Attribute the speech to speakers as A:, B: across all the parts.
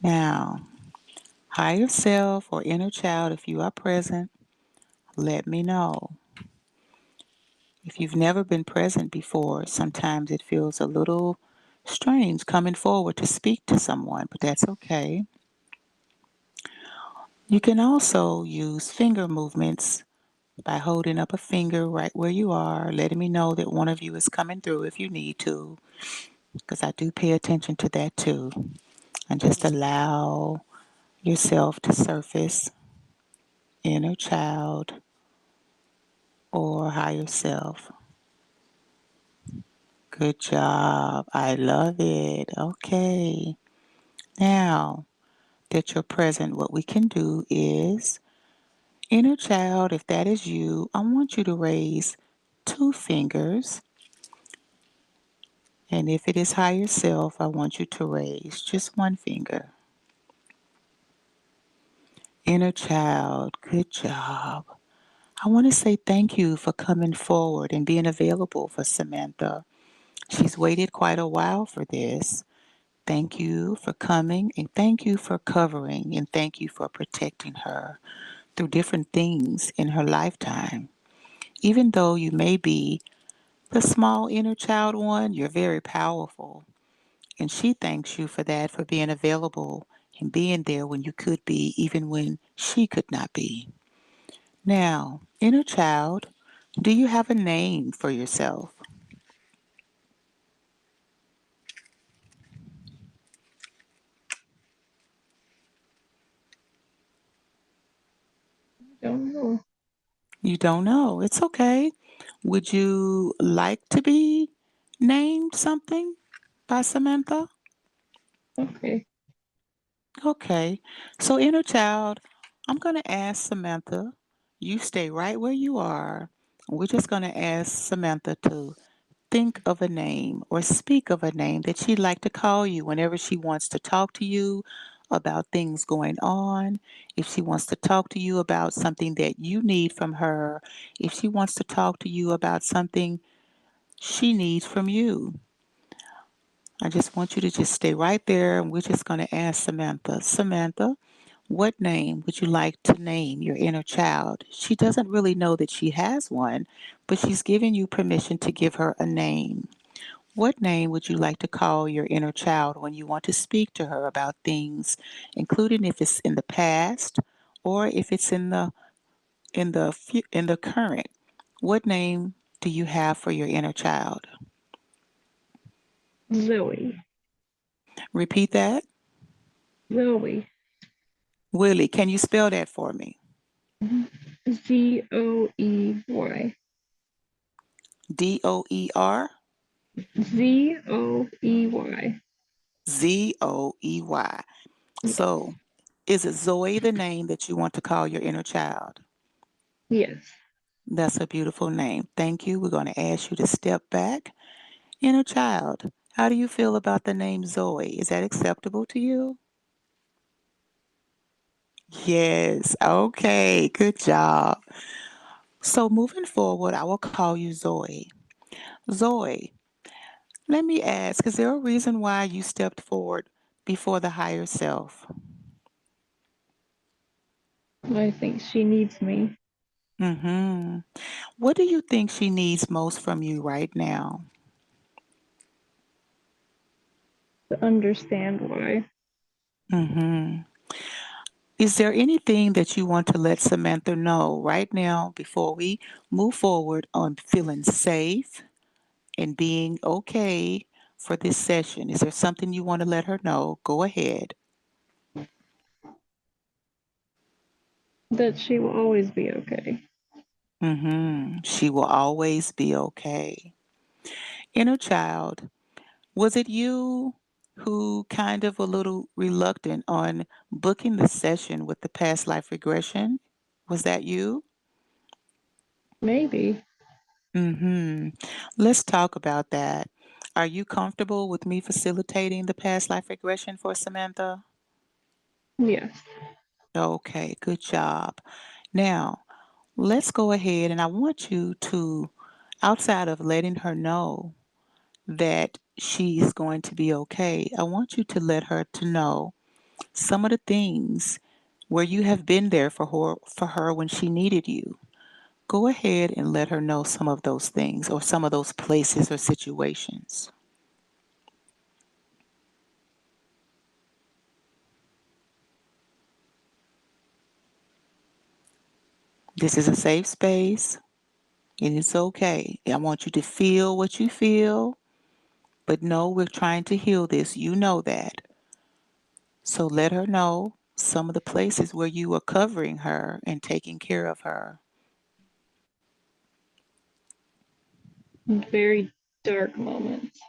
A: Now, higher self or inner child, if you are present, let me know. If you've never been present before, sometimes it feels a little strange coming forward to speak to someone, but that's okay. You can also use finger movements by holding up a finger right where you are, letting me know that one of you is coming through if you need to, because I do pay attention to that too. And just allow yourself to surface inner child or higher self. Good job. I love it. Okay. Now that you're present, what we can do is inner child, if that is you, I want you to raise two fingers. And if it is higher self, I want you to raise just one finger. Inner child, good job. I want to say thank you for coming forward and being available for Samantha. She's waited quite a while for this. Thank you for coming and thank you for covering and thank you for protecting her through different things in her lifetime. Even though you may be the small inner child one, you're very powerful. And she thanks you for that, for being available and being there when you could be, even when she could not be. Now, inner child, do you have a name for yourself?
B: Don't know.
A: You don't know. It's okay. Would you like to be named something by Samantha?
B: Okay.
A: Okay. So, inner child, I'm going to ask Samantha. You stay right where you are. We're just going to ask Samantha to think of a name or speak of a name that she'd like to call you whenever she wants to talk to you about things going on, if she wants to talk to you about something that you need from her, if she wants to talk to you about something she needs from you. I just want you to just stay right there and we're just going to ask Samantha. Samantha, what name would you like to name your inner child? She doesn't really know that she has one, but she's giving you permission to give her a name. What name would you like to call your inner child when you want to speak to her about things, including if it's in the past or if it's in the current? What name do you have for your inner child?
B: Zoe.
A: Repeat that.
B: Zoe.
A: Willie, can you spell that for me?
B: Zoey.
A: Doer
B: Zoey.
A: Zoey. So, is it Zoe the name that you want to call your inner child?
B: Yes.
A: That's a beautiful name. Thank you. We're going to ask you to step back. Inner child, how do you feel about the name Zoe? Is that acceptable to you? Yes. Okay. Good job. So, moving forward, I will call you Zoe. Zoe, let me ask, is there a reason why you stepped forward before the higher self?
B: I think she needs me
A: Mm-hmm. What do you think she needs most from you right now?
B: to understand why.
A: Mm-hmm. Is there anything that you want to let Samantha know right now before we move forward on feeling safe and being okay for this session? Is there something you want to let her know? Go ahead.
B: That she will always be okay.
A: Mm-hmm. She will always be okay. Inner child, was it you who kind of a little reluctant on booking the session with the past life regression? Was that you?
B: Maybe.
A: Mm-hmm. Let's talk about that. Are you comfortable with me facilitating the past life regression for Samantha?
B: Yes.
A: Okay, good job. Now, let's go ahead and I want you to, outside of letting her know that she's going to be okay, I want you to let her to know some of the things where you have been there for her when she needed you. Go ahead and let her know some of those things or some of those places or situations. This is a safe space. It is okay. I want you to feel what you feel, but no, we're trying to heal this. You know that. So let her know some of the places where you are covering her and taking care of her.
B: Very dark moments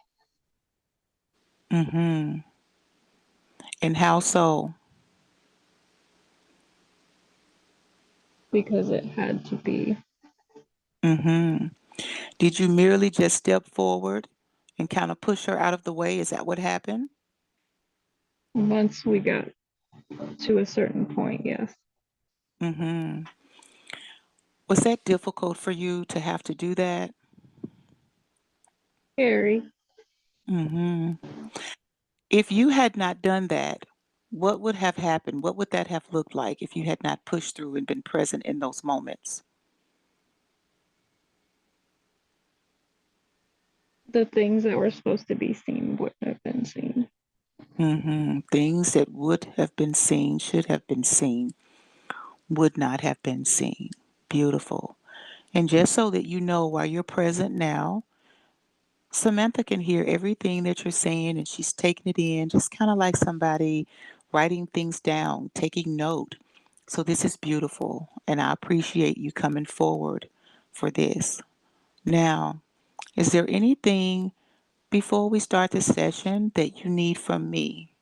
A: Mm-hmm. And how so?
B: because it had to be.
A: Mm-hmm. Did you merely just step forward and kind of push her out of the way? Is that what happened?
B: Once we got to a certain point, yes.
A: Mm-hmm. Was that difficult for you to have to do that?
B: Scary.
A: Mm-hmm. If you had not done that, what would have happened? What would that have looked like if you had not pushed through and been present in those moments?
B: The things that were supposed to be seen wouldn't have been seen.
A: Things that would have been seen, should have been seen, would not have been seen. Beautiful. And just so that you know, while you're present now, Samantha can hear everything that you're saying and she's taking it in, just kind of like somebody writing things down, taking note. So this is beautiful. And I appreciate you coming forward for this. Now, is there anything before we start the session that you need from me?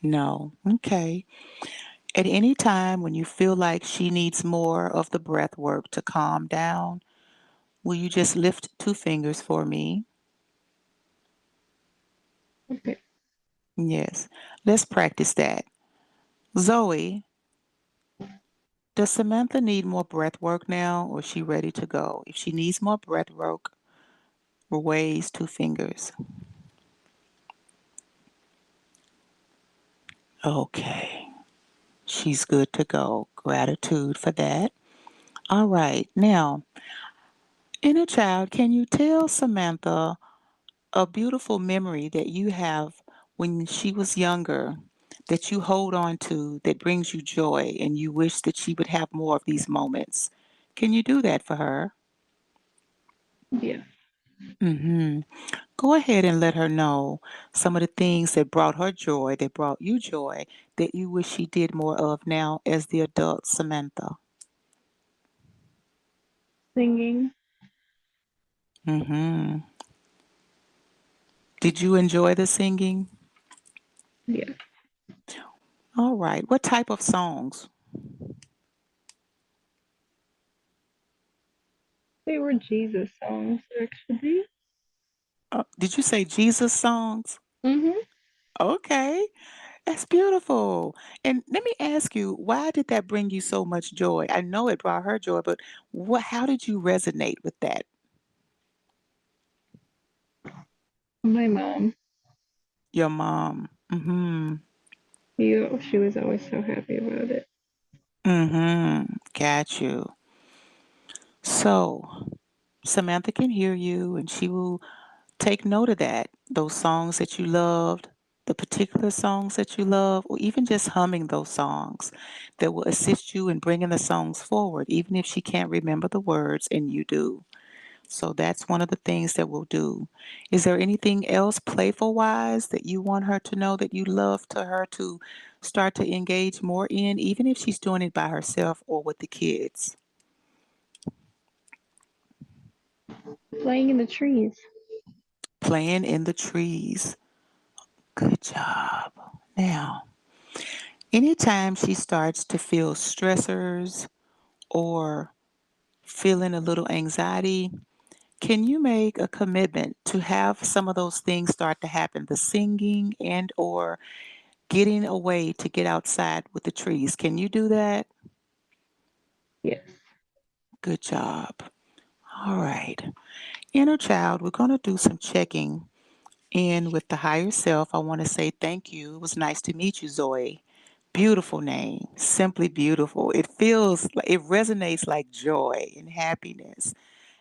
A: No. Okay. At any time when you feel like she needs more of the breath work to calm down, will you just lift two fingers for me?
B: Okay.
A: Yes. Let's practice that. Zoe, does Samantha need more breath work now or is she ready to go? If she needs more breath work, raise two fingers. Okay. She's good to go. Gratitude for that. All right. Now, inner child, can you tell Samantha a beautiful memory that you have when she was younger that you hold on to that brings you joy and you wish that she would have more of these moments? Can you do that for her?
B: Yeah.
A: Mm-hmm. Go ahead and let her know some of the things that brought her joy, that brought you joy, that you wish she did more of now as the adult Samantha.
B: Singing.
A: Mm-hmm. Did you enjoy the singing?
B: Yeah.
A: All right. What type of songs?
B: They were Jesus songs, actually.
A: Did you say Jesus songs?
B: Mm-hmm.
A: Okay. That's beautiful. And let me ask you, why did that bring you so much joy? I know it brought her joy, but how did you resonate with that?
B: My mom,
A: Your mom. Mm-hmm.
B: she was always so happy about it.
A: Mm-hmm. Got you. So Samantha can hear you and she will take note of that. Those songs that you loved, the particular songs that you love, or even just humming those songs that will assist you in bringing the songs forward, even if she can't remember the words and you do. So that's one of the things that we'll do. Is there anything else playful wise that you want her to know that you love to her to start to engage more in, even if she's doing it by herself or with the kids?
B: Playing in the trees.
A: Playing in the trees. Good job. Now, anytime she starts to feel stressors or feeling a little anxiety, can you make a commitment to have some of those things start to happen, the singing and or getting away to get outside with the trees? Can you do that?
B: Yes.
A: Good job. All right. Inner child, we're going to do some checking in with the higher self, I want to say thank you. It was nice to meet you, Zoe. Beautiful name, simply beautiful. It feels like it resonates like joy and happiness.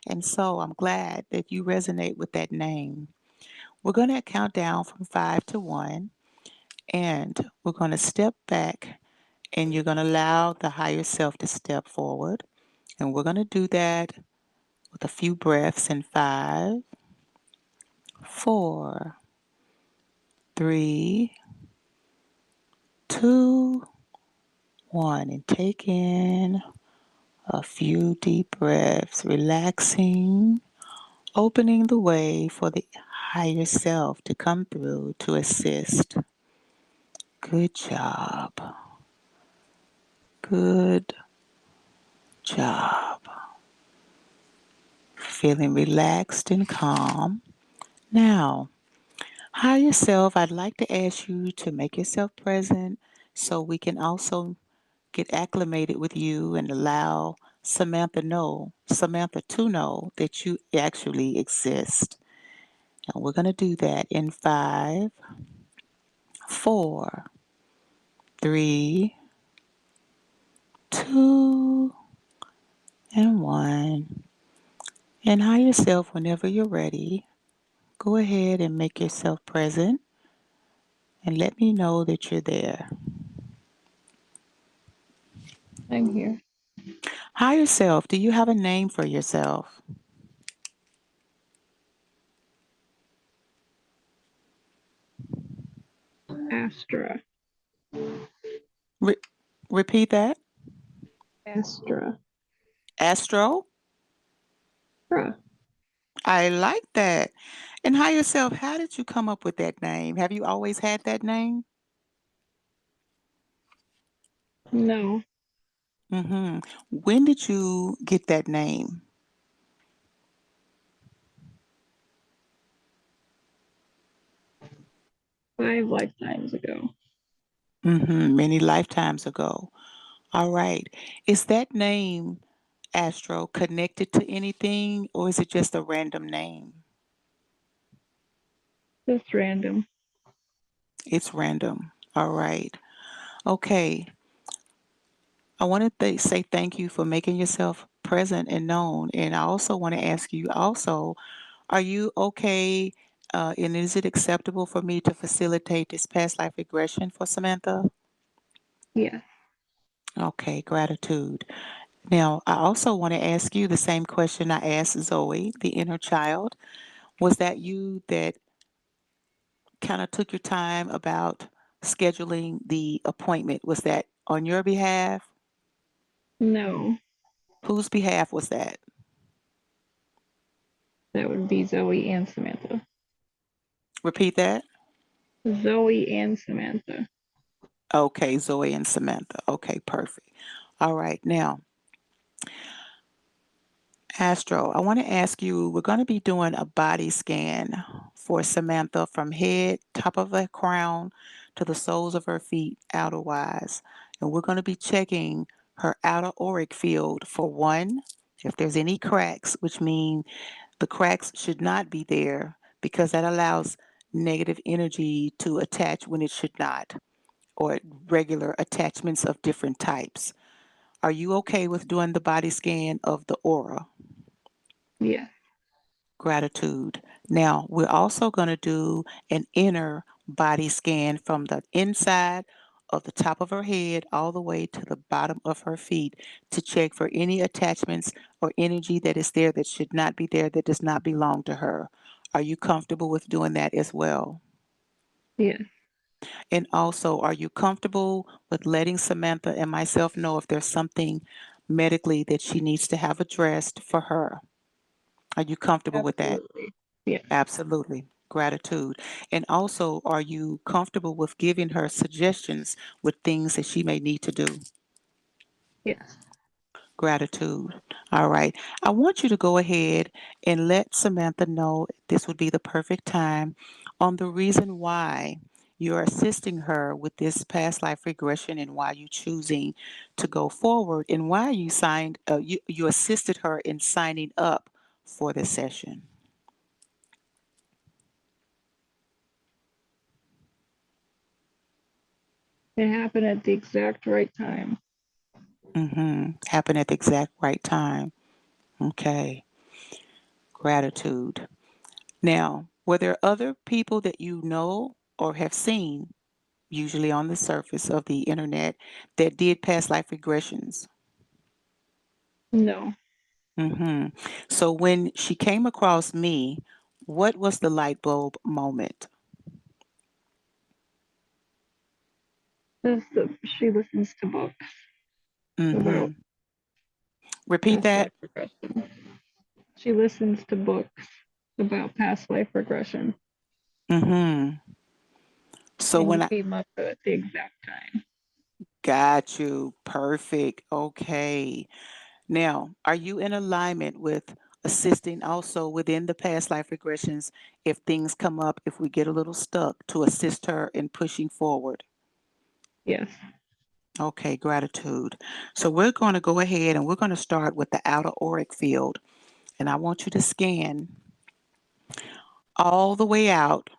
A: And so I'm glad that you resonate with that name. We're going to count down from 5 to 1, and we're going to step back, and you're going to allow the higher self to step forward. And we're going to do that with a few breaths in 5, 4, 3, 2, 1. And take in a few deep breaths, relaxing, opening the way for the higher self to come through to assist. Good job. Good job. Feeling relaxed and calm. Now, higher self, I'd like to ask you to make yourself present so we can also get acclimated with you and allow Samantha to know that you actually exist. And we're going to do that in 5, 4, 3, 2, and 1. And higher yourself whenever you're ready. Go ahead and make yourself present and let me know that you're there.
B: I'm here.
A: Higher self, do you have a name for yourself?
B: Astra.
A: Re- Repeat that.
B: Astra.
A: Astro?
B: Ra.
A: I like that. And higher self, how did you come up with that name? Have you always had that name?
B: No.
A: Mm-hmm. When did you get that name?
B: 5 lifetimes ago.
A: Mm-hmm. Many lifetimes ago. All right. Is that name, Astro, connected to anything or is it just a random name?
B: Just random.
A: It's random. All right. Okay. I want to say thank you for making yourself present and known. And I also want to ask you also, are you okay? And is it acceptable for me to facilitate this past life regression for Samantha?
B: Yes.
A: Okay, gratitude. Now, I also want to ask you the same question I asked Zoe, the inner child. Was that you that kind of took your time about scheduling the appointment? Was that on your behalf?
B: No.
A: Whose behalf was that?
B: That would be Zoe and Samantha.
A: Repeat that.
B: Zoe and Samantha.
A: Okay, Zoe and Samantha. Okay, perfect. All right, now, Astro, I want to ask you, we're going to be doing a body scan for Samantha from head, top of her crown, to the soles of her feet, outerwise. And we're going to be checking her outer auric field for one, if there's any cracks, which mean the cracks should not be there because that allows negative energy to attach when it should not, or regular attachments of different types. Are you okay with doing the body scan of the aura?
B: Yes.
A: Gratitude. Now, we're also going to do an inner body scan from the inside of the top of her head all the way to the bottom of her feet to check for any attachments or energy that is there that should not be there, that does not belong to her. Are you comfortable with doing that as well?
B: Yes.
A: And also, are you comfortable with letting Samantha and myself know if there's something medically that she needs to have addressed for her? Are you comfortable with that?
B: Absolutely. Yes.
A: Absolutely. Gratitude. And also, are you comfortable with giving her suggestions with things that she may need to do?
B: Yes.
A: Gratitude. All right. I want you to go ahead and let Samantha know this would be the perfect time on the reason why you're assisting her with this past life regression and why you choosing to go forward and why you assisted her in signing up for this session.
B: It happened at the exact right time.
A: Happened at the exact right time. Okay. Gratitude. Now, were there other people that you know or have seen, usually on the surface of the internet, that did past life regressions?
B: No,
A: So when she came across me, what was the light bulb moment?
B: she listens to books about
A: Mm-hmm. Repeat
B: past
A: that.
B: life regression. She listens to books about past life regression,
A: Mm-hmm. So
B: and you
A: when I
B: came up at the exact time.
A: got you, perfect. Okay. Now, are you in alignment with assisting also within the past life regressions if things come up, if we get a little stuck, to assist her in pushing forward?
B: Yes.
A: Okay, gratitude. So we're going to go ahead and we're going to start with the outer auric field. And I want you to scan all the way out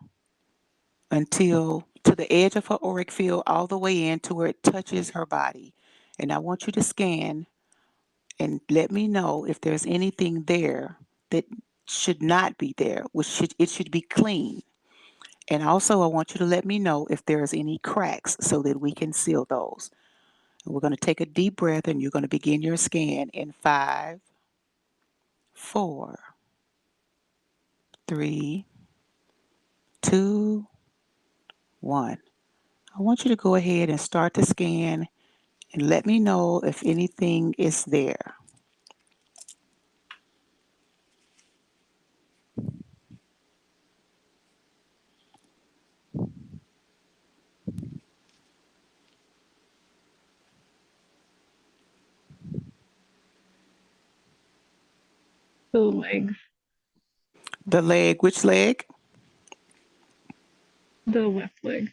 A: until to the edge of her auric field, all the way in to where it touches her body. And I want you to scan and let me know if there's anything there that should not be there, which should be clean. And also I want you to let me know if there's any cracks so that we can seal those. And we're going to take a deep breath and you're going to begin your scan in 5, 4, 3, 2, 1. I want you to go ahead and start the scan and let me know if anything is there.
B: The legs,
A: The leg, which leg?
B: the left leg,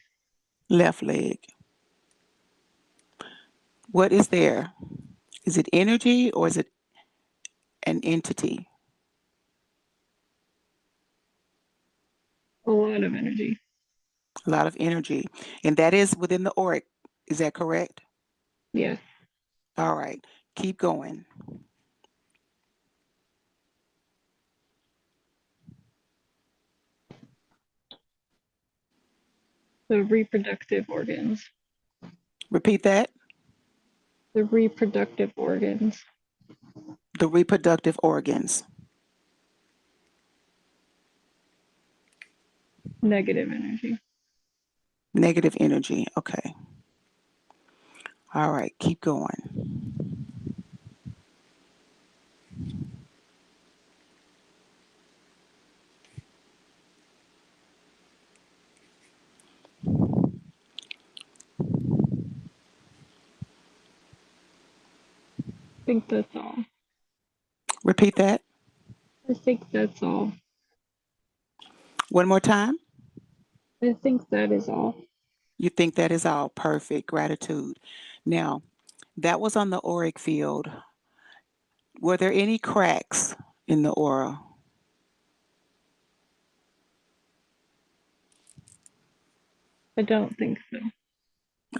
A: Left leg. What is there? Is it energy or is it an entity?
B: a lot of energy.
A: A lot of energy. And that is within the auric. Is that correct?
B: Yes.
A: All right. Keep going.
B: The reproductive organs,
A: Repeat that.
B: the reproductive organs,
A: The reproductive organs.
B: negative energy.
A: Negative energy. Okay. All right. Keep going.
B: I think that's all.
A: Repeat that.
B: I think that's all.
A: One more time.
B: I think that is all.
A: You think that is all. Perfect. Gratitude. Now, that was on the auric field. Were there any cracks in the aura?
B: I don't think so.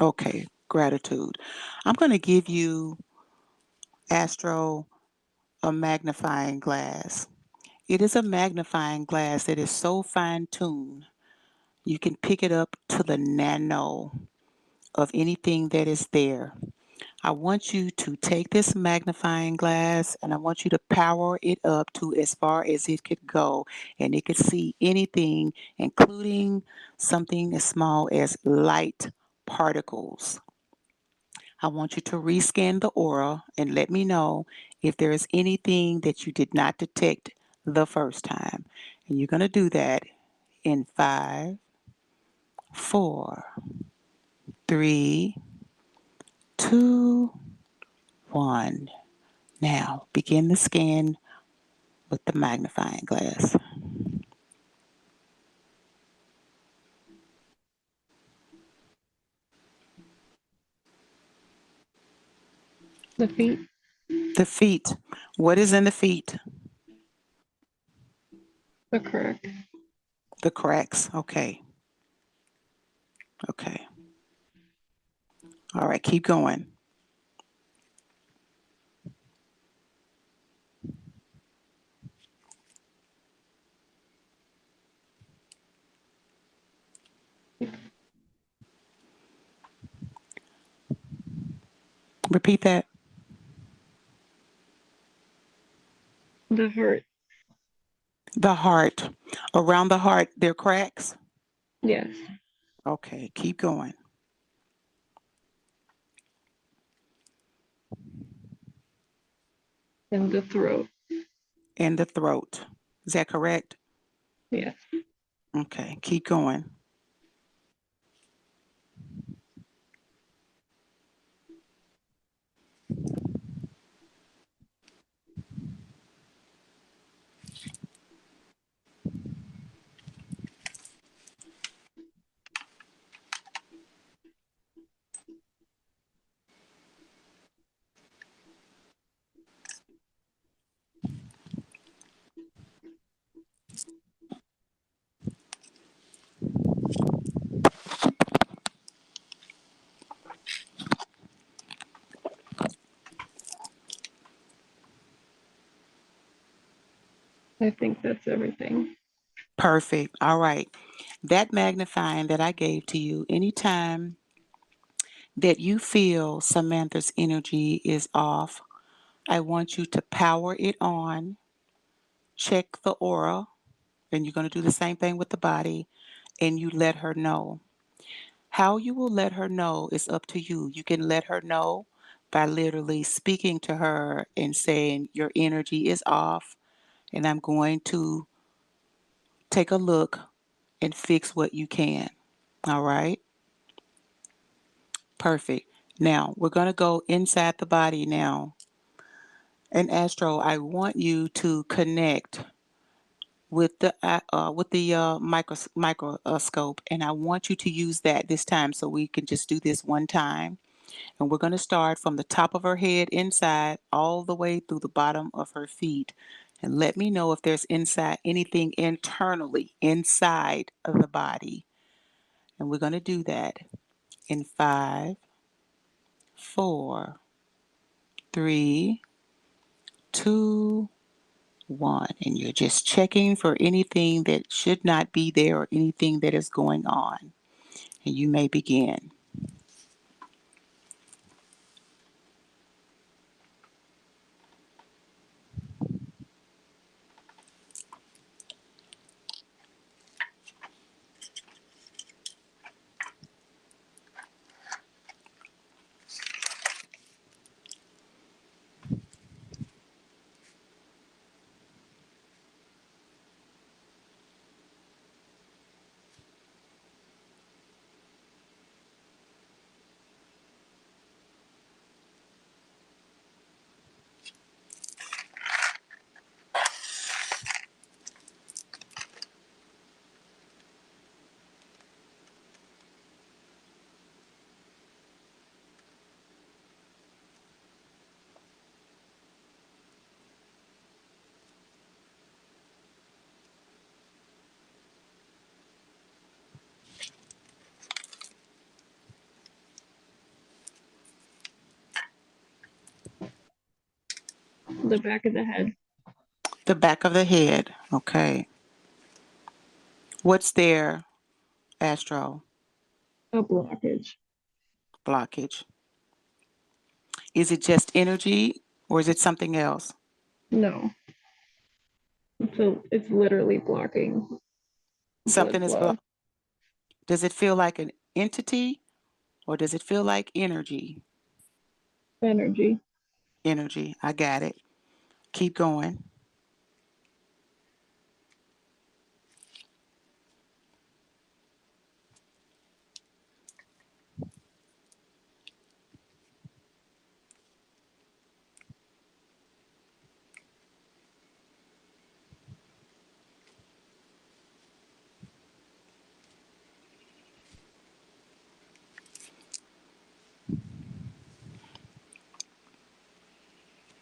A: Okay. Gratitude. I'm going to give you, Astro, a magnifying glass. It is a magnifying glass that is so fine tuned, you can pick it up to the nano of anything that is there. I want you to take this magnifying glass and I want you to power it up to as far as it could go. And it could see anything, including something as small as light particles. I want you to rescan the aura and let me know if there is anything that you did not detect the first time. And you're going to do that in 5, 4, 3, 2, 1. Now begin the scan with the magnifying glass.
B: The feet,
A: The feet. What is in the feet?
B: the crack,
A: The cracks. Okay. Okay. All right, keep going. Repeat that.
B: The heart.
A: The heart. Around the heart, there are cracks.
B: Yes.
A: Okay, keep going.
B: In the throat.
A: In the throat. Is that correct?
B: Yes.
A: Okay, keep going.
B: I think that's everything.
A: Perfect. All right. That magnifying that I gave to you, anytime that you feel Samantha's energy is off, I want you to power it on, check the aura, and you're going to do the same thing with the body, and you let her know. How you will let her know is up to you. You can let her know by literally speaking to her and saying, your energy is off, and I'm going to take a look and fix what you can. All right? Perfect. Now, we're going to go inside the body now. And Astro, I want you to connect with the microscope, and I want you to use that this time, so we can just do this one time. And we're going to start from the top of her head inside all the way through the bottom of her feet. And let me know if there's inside anything internally inside of the body. And we're going to do that in 5, 4, 3, 2, 1. And you're just checking for anything that should not be there or anything that is going on. And you may begin.
B: The back of the head.
A: The back of the head. Okay. What's there, Astro?
B: A blockage.
A: Blockage. Is it just energy or is it something else?
B: No. It's literally blocking blood
A: Something is
B: flow.
A: blocked. Does it feel like an entity or does it feel like energy?
B: Energy.
A: Energy. I got it. Keep going.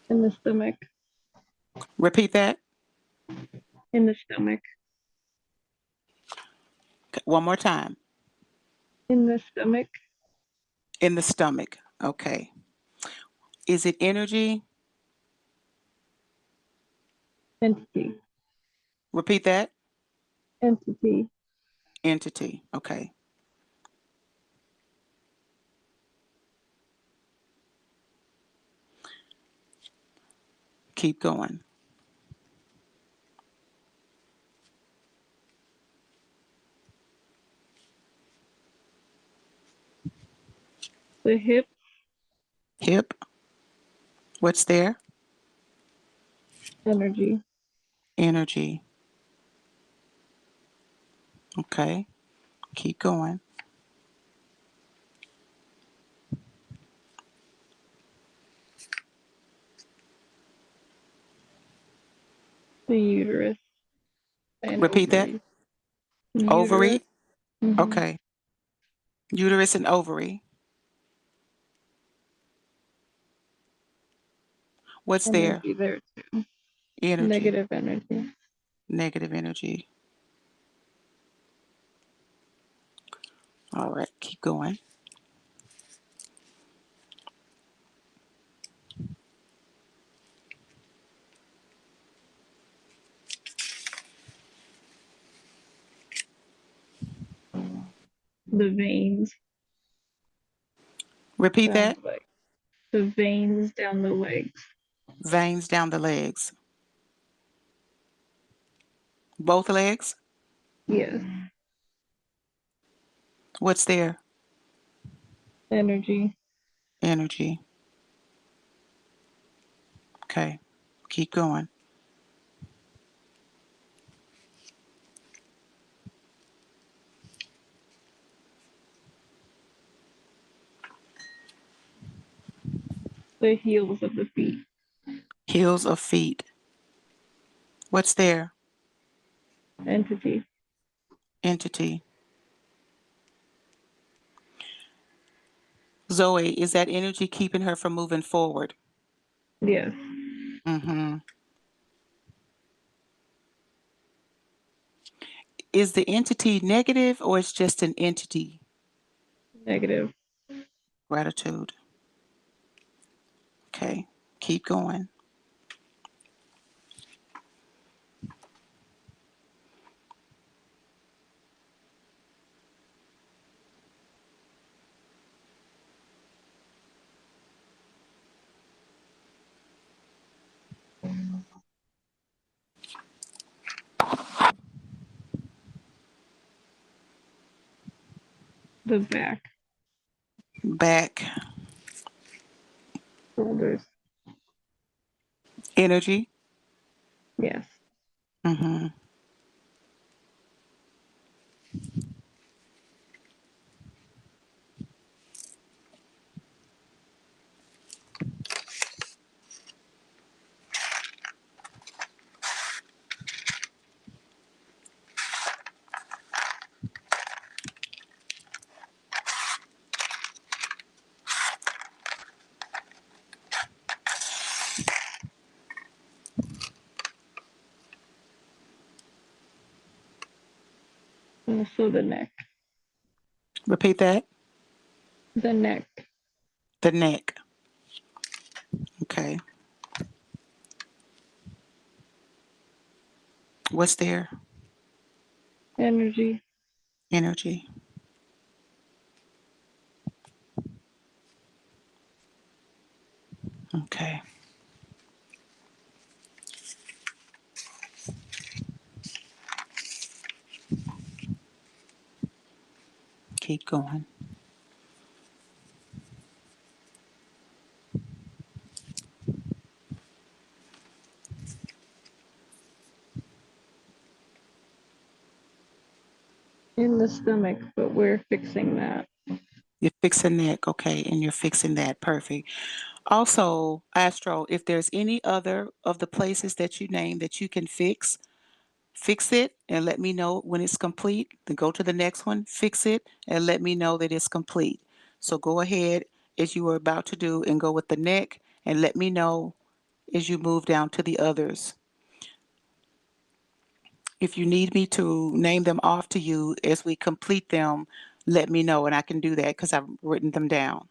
B: In the stomach.
A: Repeat that
B: In the stomach.
A: one more time.
B: In the stomach.
A: In the stomach. Okay. Is it energy?
B: Entity.
A: Repeat that.
B: Entity.
A: Entity. Okay. Keep going.
B: The hip.
A: Hip. What's there?
B: Energy.
A: Energy. Okay. Keep going.
B: The uterus and
A: Repeat that.
B: ovary. Uterus.
A: Ovary.
B: Hmm.
A: Okay. Uterus and ovary. What's there?
B: Energy there too.
A: Energy.
B: Negative energy.
A: Negative energy. All right. Keep going.
B: The veins
A: Repeat
B: down
A: that.
B: the leg. The veins down the legs.
A: Veins down the legs. Both legs.
B: Yes.
A: What's there?
B: Energy.
A: Energy. Okay. Keep going.
B: The heels of the feet.
A: Heels of feet. What's there?
B: Entity.
A: Entity. Zoe, is that energy keeping her from moving forward?
B: Yes.
A: Mm-hmm. Is the entity negative or it's just an entity?
B: Negative.
A: Gratitude. Okay. Keep going.
B: The back.
A: Back.
B: Shoulders.
A: Energy.
B: Yes.
A: Mm-hmm.
B: Also the neck.
A: Repeat that.
B: The neck.
A: The neck. Okay. What's there?
B: Energy.
A: Energy. Okay. Keep going.
B: In the stomach, but we're fixing that.
A: You're fixing neck. Okay. And you're fixing that. Perfect. Also, Astro, if there's any other of the places that you name that you can fix it and let me know when it's complete. Then go to the next one, fix it, and let me know that it's complete. So go ahead as you were about to do and go with the neck and let me know as you move down to the others. If you need me to name them off to you as we complete them, let me know, and I can do that because I've written them down.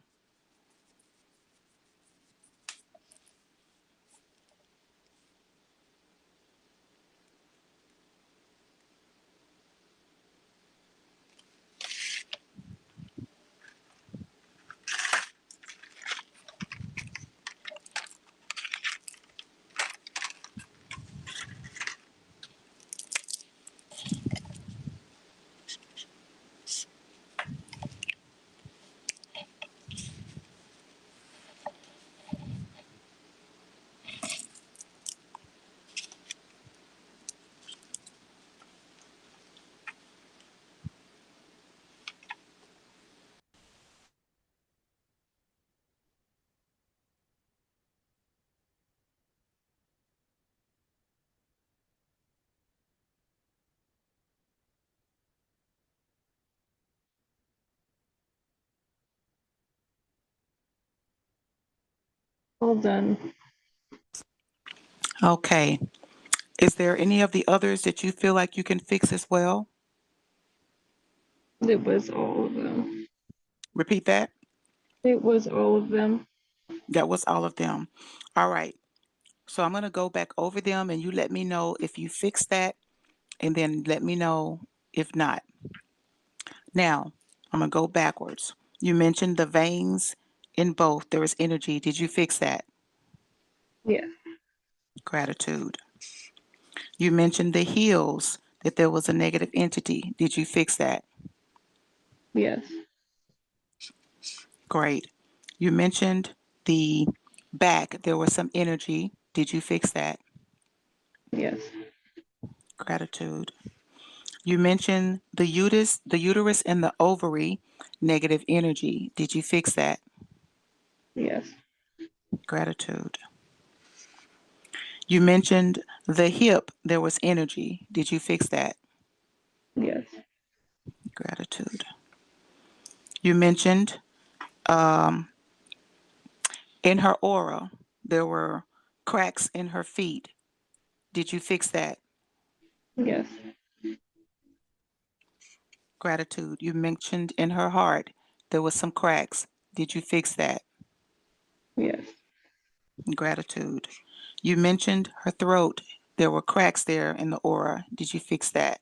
B: All done.
A: Okay. Is there any of the others that you feel like you can fix as well?
B: It was all of them.
A: Repeat that.
B: It was all of them.
A: That was all of them. All right. So I'm going to go back over them and you let me know if you fix that and then let me know if not. Now, I'm going to go backwards. You mentioned the veins in both. There is energy. Did you fix that?
B: Yes,
A: Gratitude. You mentioned the heels, that there was a negative entity. Did you fix that?
B: yes,
A: Great. You mentioned the back, there was some energy. Did you fix that?
B: yes,
A: Gratitude. You mentioned the uterus and the ovary, negative energy. Did you fix that?
B: yes,
A: Gratitude. You mentioned the hip, there was energy. Did you fix that?
B: yes,
A: Gratitude. You mentioned um, in her aura, there were cracks in her feet. Did you fix that?
B: yes,
A: Gratitude. You mentioned in her heart, there was some cracks. Did you fix that?
B: yes,
A: Gratitude. You mentioned her throat. There were cracks there in the aura. Did you fix that?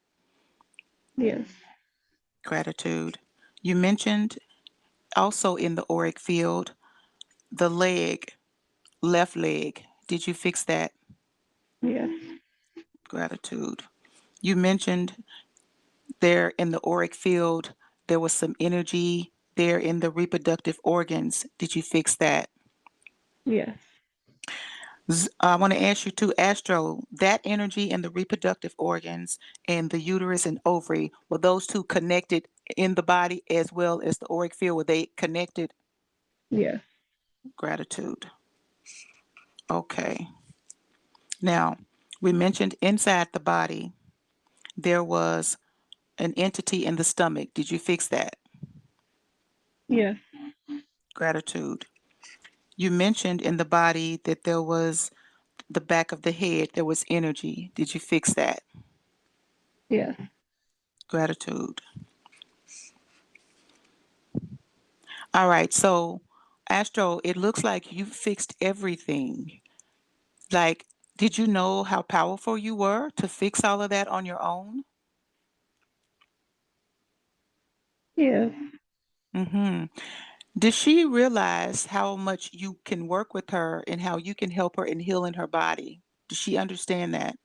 B: yes,
A: Gratitude. You mentioned also in the auric field the leg, left leg. Did you fix that?
B: yes,
A: Gratitude. You mentioned there in the auric field there was some energy there in the reproductive organs. Did you fix that?
B: yes,
A: I want to ask you too, Astro, that energy in the reproductive organs and the uterus and ovary, were those two connected in the body as well as the auric field? Were they connected?
B: yes,
A: Gratitude. Okay. Now, we mentioned inside the body, there was an entity in the stomach. Did you fix that?
B: yes,
A: Gratitude. You mentioned in the body that there was the back of the head, there was energy. Did you fix that?
B: yes.
A: Gratitude. All right. So, Astro, it looks like you fixed everything. Like, did you know how powerful you were to fix all of that on your own?
B: Yes.
A: Mm-hmm. Did she realize how much you can work with her and how you can help her in healing her body? Does she understand that?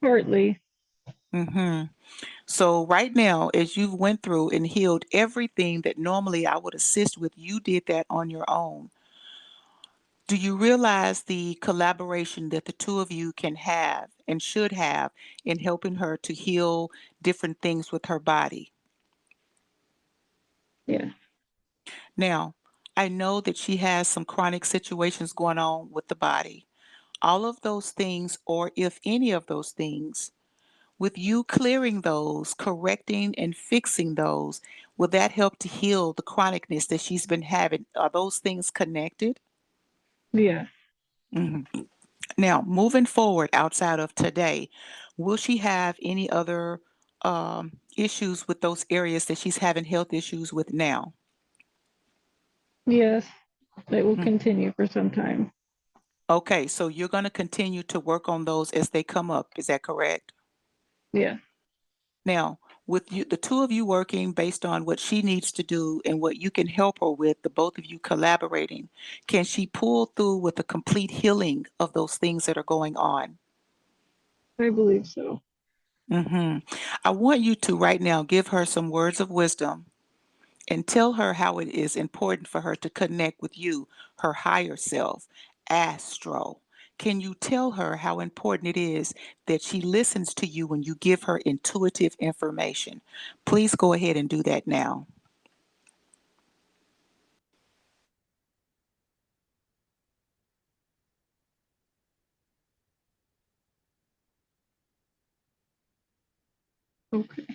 B: Partly.
A: Mm-hmm. So right now, as you've went through and healed everything that normally I would assist with, you did that on your own. Do you realize the collaboration that the two of you can have and should have in helping her to heal different things with her body?
B: Yes,
A: Now, I know that she has some chronic situations going on with the body. All of those things, or if any of those things, with you clearing those, correcting and fixing those, will that help to heal the chronicness that she's been having? Are those things connected?
B: yes,
A: Mhm. Now, moving forward outside of today, will she have any other issues with those areas that she's having health issues with now?
B: Yes, it will
A: Mm.
B: continue for some time.
A: Okay, so you're going to continue to work on those as they come up. Is that correct?
B: Yeah,
A: Now, with you, the two of you working based on what she needs to do and what you can help her with, the both of you collaborating, can she pull through with a complete healing of those things that are going on?
B: I believe so.
A: hmm I want you to right now give her some words of wisdom and tell her how it is important for her to connect with you, her higher self, Astro. Can you tell her how important it is that she listens to you when you give her intuitive information? Please go ahead and do that now.
B: Okay.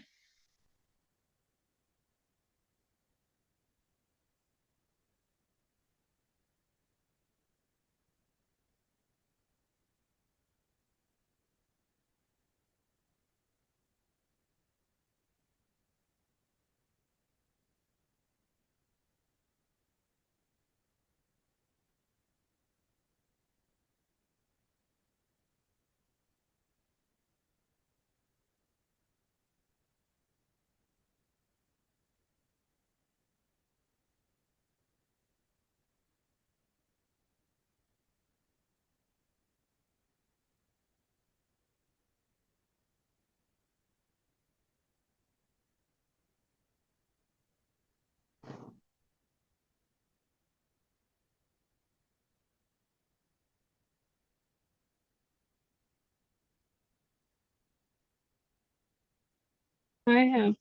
B: I have.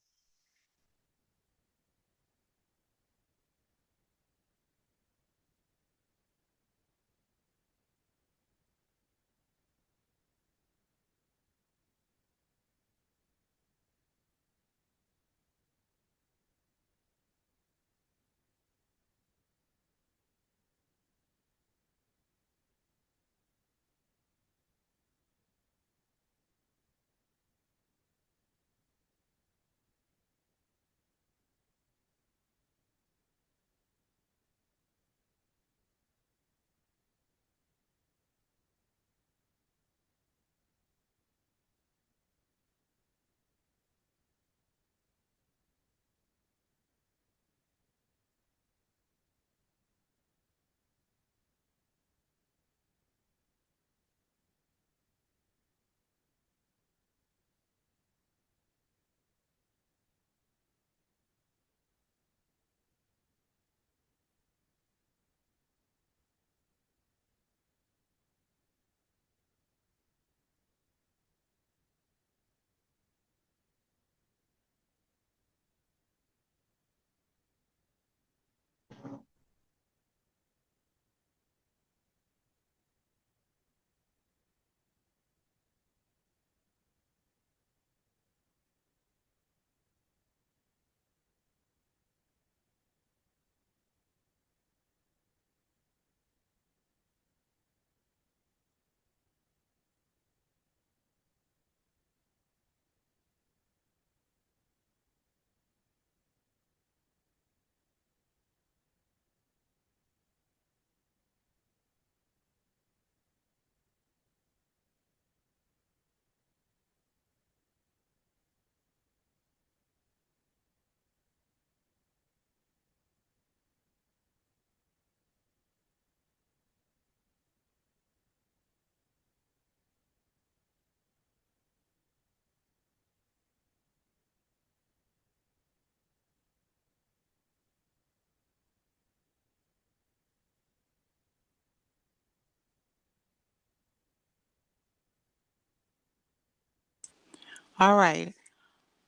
A: All right.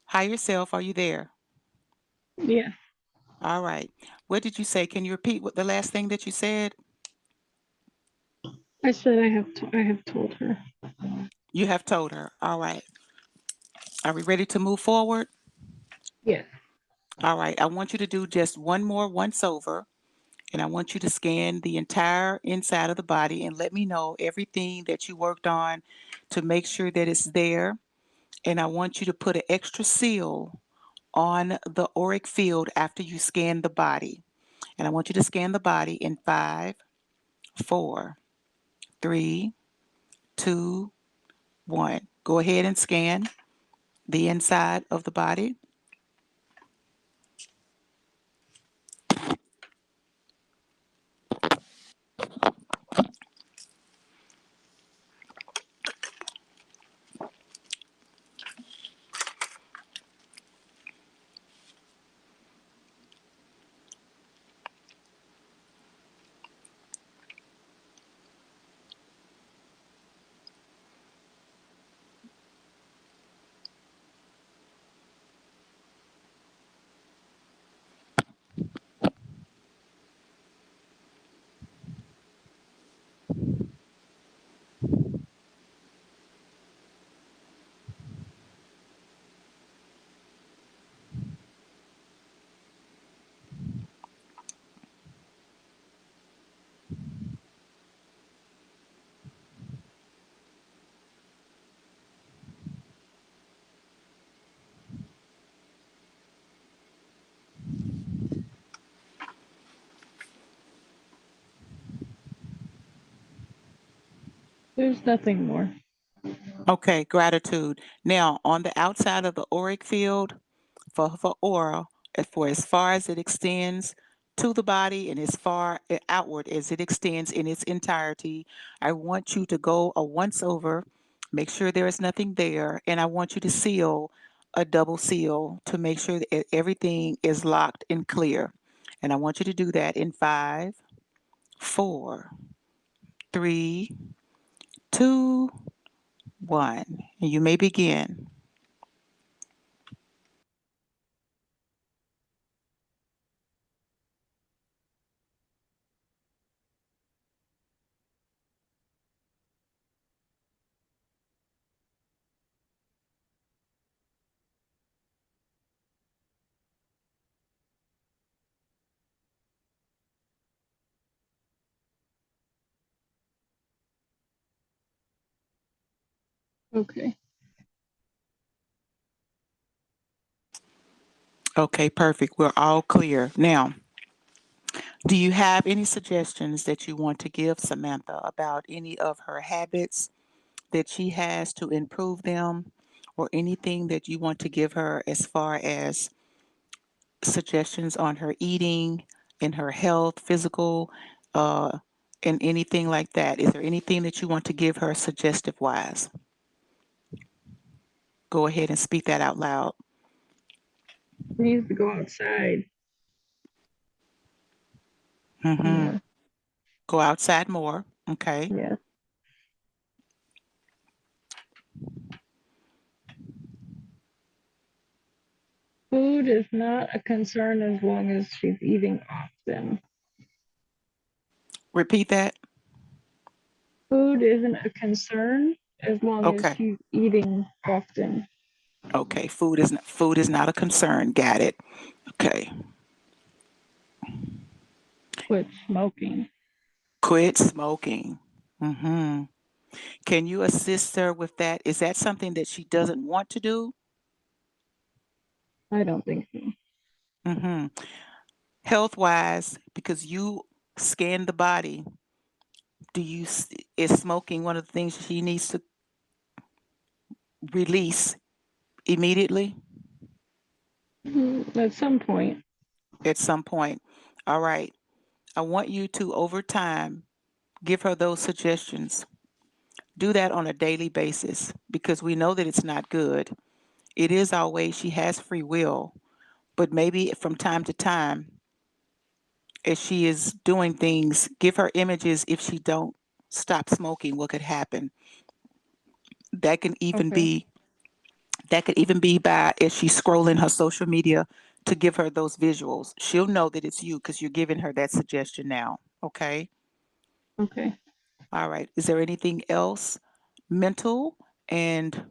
A: Higher self, are you there?
B: Yeah.
A: All right. What did you say? Can you repeat what the last thing that you said?
B: I said I have told her.
A: You have told her. All right. Are we ready to move forward?
B: Yes.
A: All right. I want you to do just one more once over, and I want you to scan the entire inside of the body and let me know everything that you worked on to make sure that it's there. And I want you to put an extra seal on the auric field after you scan the body. And I want you to scan the body in 5, 4, 3, 2, 1. Go ahead and scan the inside of the body.
B: There's nothing more.
A: Okay, gratitude. Now, on the outside of the auric field, for aura, for as far as it extends to the body and as far outward as it extends in its entirety, I want you to go a once over, make sure there is nothing there, and I want you to seal a double seal to make sure that everything is locked and clear. And I want you to do that in 5, 4, 3, 2, 1. And you may begin.
B: Okay.
A: Okay, perfect. We're all clear. Now, do you have any suggestions that you want to give Samantha about any of her habits that she has to improve them, or anything that you want to give her as far as suggestions on her eating and her health, physical, uh, and anything like that? Is there anything that you want to give her suggestive wise? Go ahead and speak that out loud.
B: She needs to go outside
A: Mm-hmm.
B: more.
A: Go outside more. Okay.
B: Yes. Food is not a concern as long as she's eating often.
A: Repeat that.
B: Food isn't a concern as long as
A: Okay.
B: she's eating often.
A: Okay. Food is not a concern. Got it. Okay.
B: Quit smoking.
A: Quit smoking. Hmm. Can you assist her with that? Is that something that she doesn't want to do?
B: I don't think so.
A: Hmm. Health wise, because you scan the body, is smoking one of the things she needs to release immediately
B: At some point.
A: at some point? All right. I want you to, over time, give her those suggestions. Do that on a daily basis because we know that it's not good. It is our way. She has free will, but maybe from time to time, as she is doing things, give her images if she don't stop smoking, what could happen. That can even
B: Okay.
A: be that could even be by as she's scrolling her social media to give her those visuals. She'll know that it's you because you're giving her that suggestion now. Okay.
B: Okay.
A: All right. Is there anything else mental and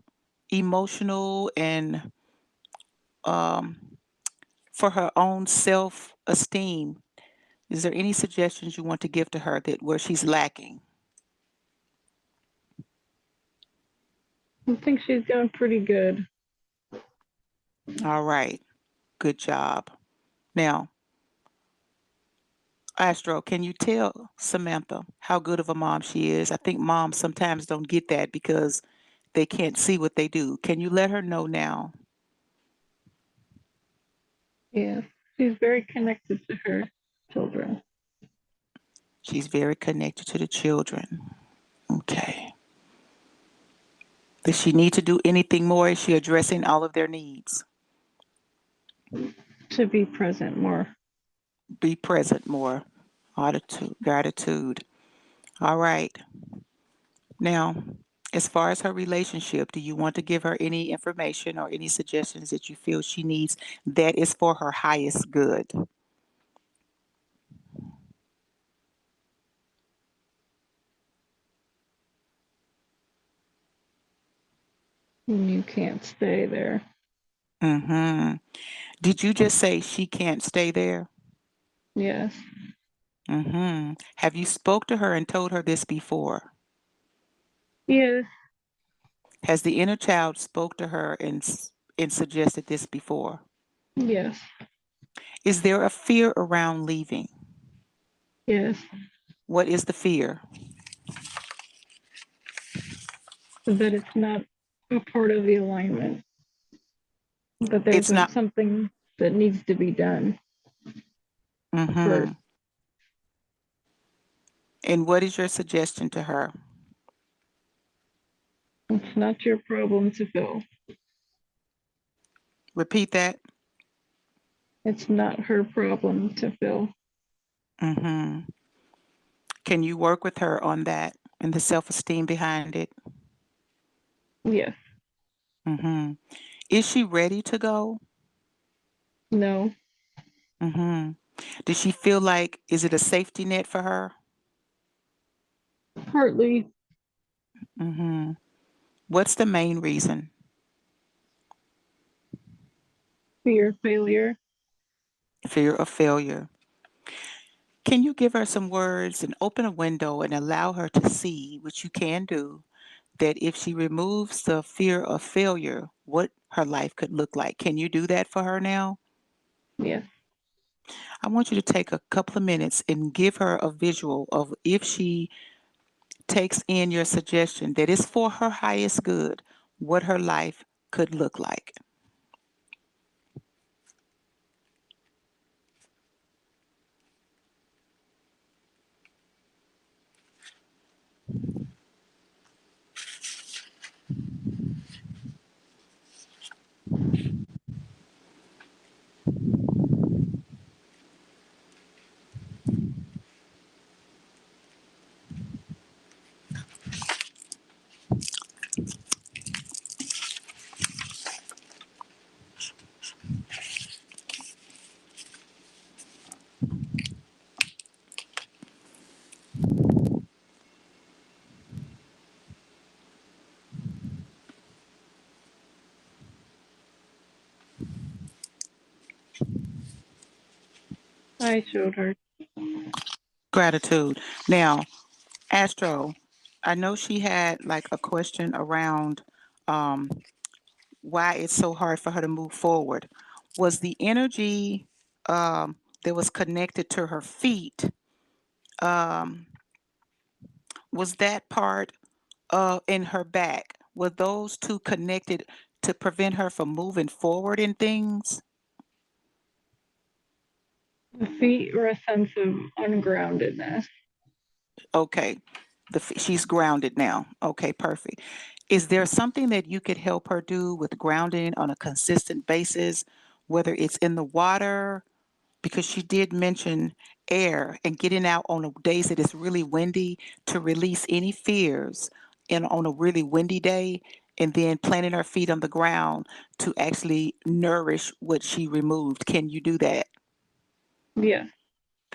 A: emotional and um, for her own self esteem? Is there any suggestions you want to give to her that where she's lacking?
B: I think she's doing pretty good.
A: All right. Good job. Now, Astro, can you tell Samantha how good of a mom she is? I think moms sometimes don't get that because they can't see what they do. Can you let her know now?
B: Yeah, she's very connected to her children.
A: She's very connected to the children. Okay. Does she need to do anything more? Is she addressing all of their needs?
B: To be present more.
A: Be present more. Attitude, gratitude. All right. Now, as far as her relationship, do you want to give her any information or any suggestions that you feel she needs that is for her highest good?
B: You can't stay there.
A: Mm-hmm. Did you just say she can't stay there?
B: Yes.
A: Mm-hmm. Have you spoke to her and told her this before?
B: Yes.
A: Has the inner child spoke to her and suggested this before?
B: Yes.
A: Is there a fear around leaving?
B: Yes.
A: What is the fear?
B: That it's not a part of the alignment. That there's
A: It's not.
B: something that needs to be done
A: Mm-hmm.
B: first.
A: And what is your suggestion to her?
B: It's not your problem to fill.
A: Repeat that.
B: It's not her problem to fill.
A: Mm-hmm. Can you work with her on that and the self-esteem behind it?
B: Yes.
A: Mm-hmm. Is she ready to go?
B: No.
A: Mm-hmm. Does she feel like, is it a safety net for her?
B: Partly
A: Mm-hmm. What's the main reason?
B: fear of failure.
A: Fear of failure. Can you give her some words and open a window and allow her to see, which you can do, that if she removes the fear of failure, what her life could look like? Can you do that for her now?
B: Yes.
A: I want you to take a couple of minutes and give her a visual of if she takes in your suggestion that is for her highest good, what her life could look like.
B: I showed her.
A: Gratitude. Now, Astro, I know she had like a question around um, why it's so hard for her to move forward. Was the energy that was connected to her feet, um, was that part in her back? Were those two connected to prevent her from moving forward in things?
B: The feet were a sense of ungroundedness.
A: Okay. She's grounded now. Okay, perfect. Is there something that you could help her do with grounding on a consistent basis, whether it's in the water, because she did mention air and getting out on the days that it's really windy to release any fears in on a really windy day, and then planting her feet on the ground to actually nourish what she removed. Can you do that?
B: Yes.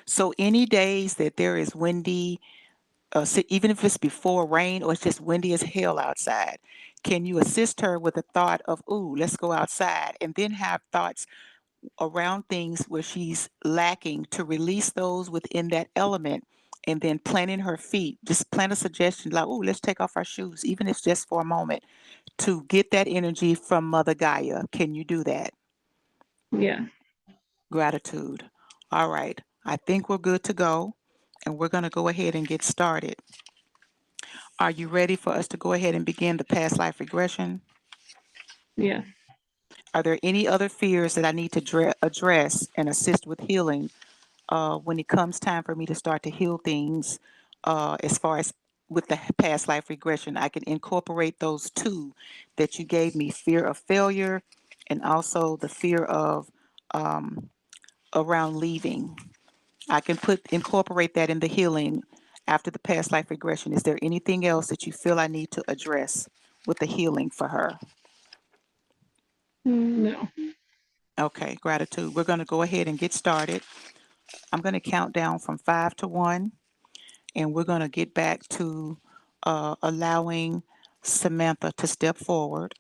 A: So any days that there is windy, so even if it's before rain or it's just windy as hell outside, can you assist her with the thought of, ooh, let's go outside, and then have thoughts around things where she's lacking to release those within that element and then planting her feet. Just plant a suggestion like, oh, let's take off our shoes, even if it's just for a moment, to get that energy from Mother Gaia. Can you do that?
B: Yeah.
A: Gratitude. All right. I think we're good to go, and we're going to go ahead and get started. Are you ready for us to go ahead and begin the past life regression?
B: Yes.
A: Are there any other fears that I need to address and assist with healing when it comes time for me to start to heal things as far as with the past life regression? I can incorporate those two that you gave me, fear of failure and also the fear of um, around leaving. I can incorporate that in the healing after the past life regression. Is there anything else that you feel I need to address with the healing for her?
B: No.
A: Okay, gratitude. We're going to go ahead and get started. I'm going to count down from 5 to 1, and we're going to get back to allowing Samantha to step forward,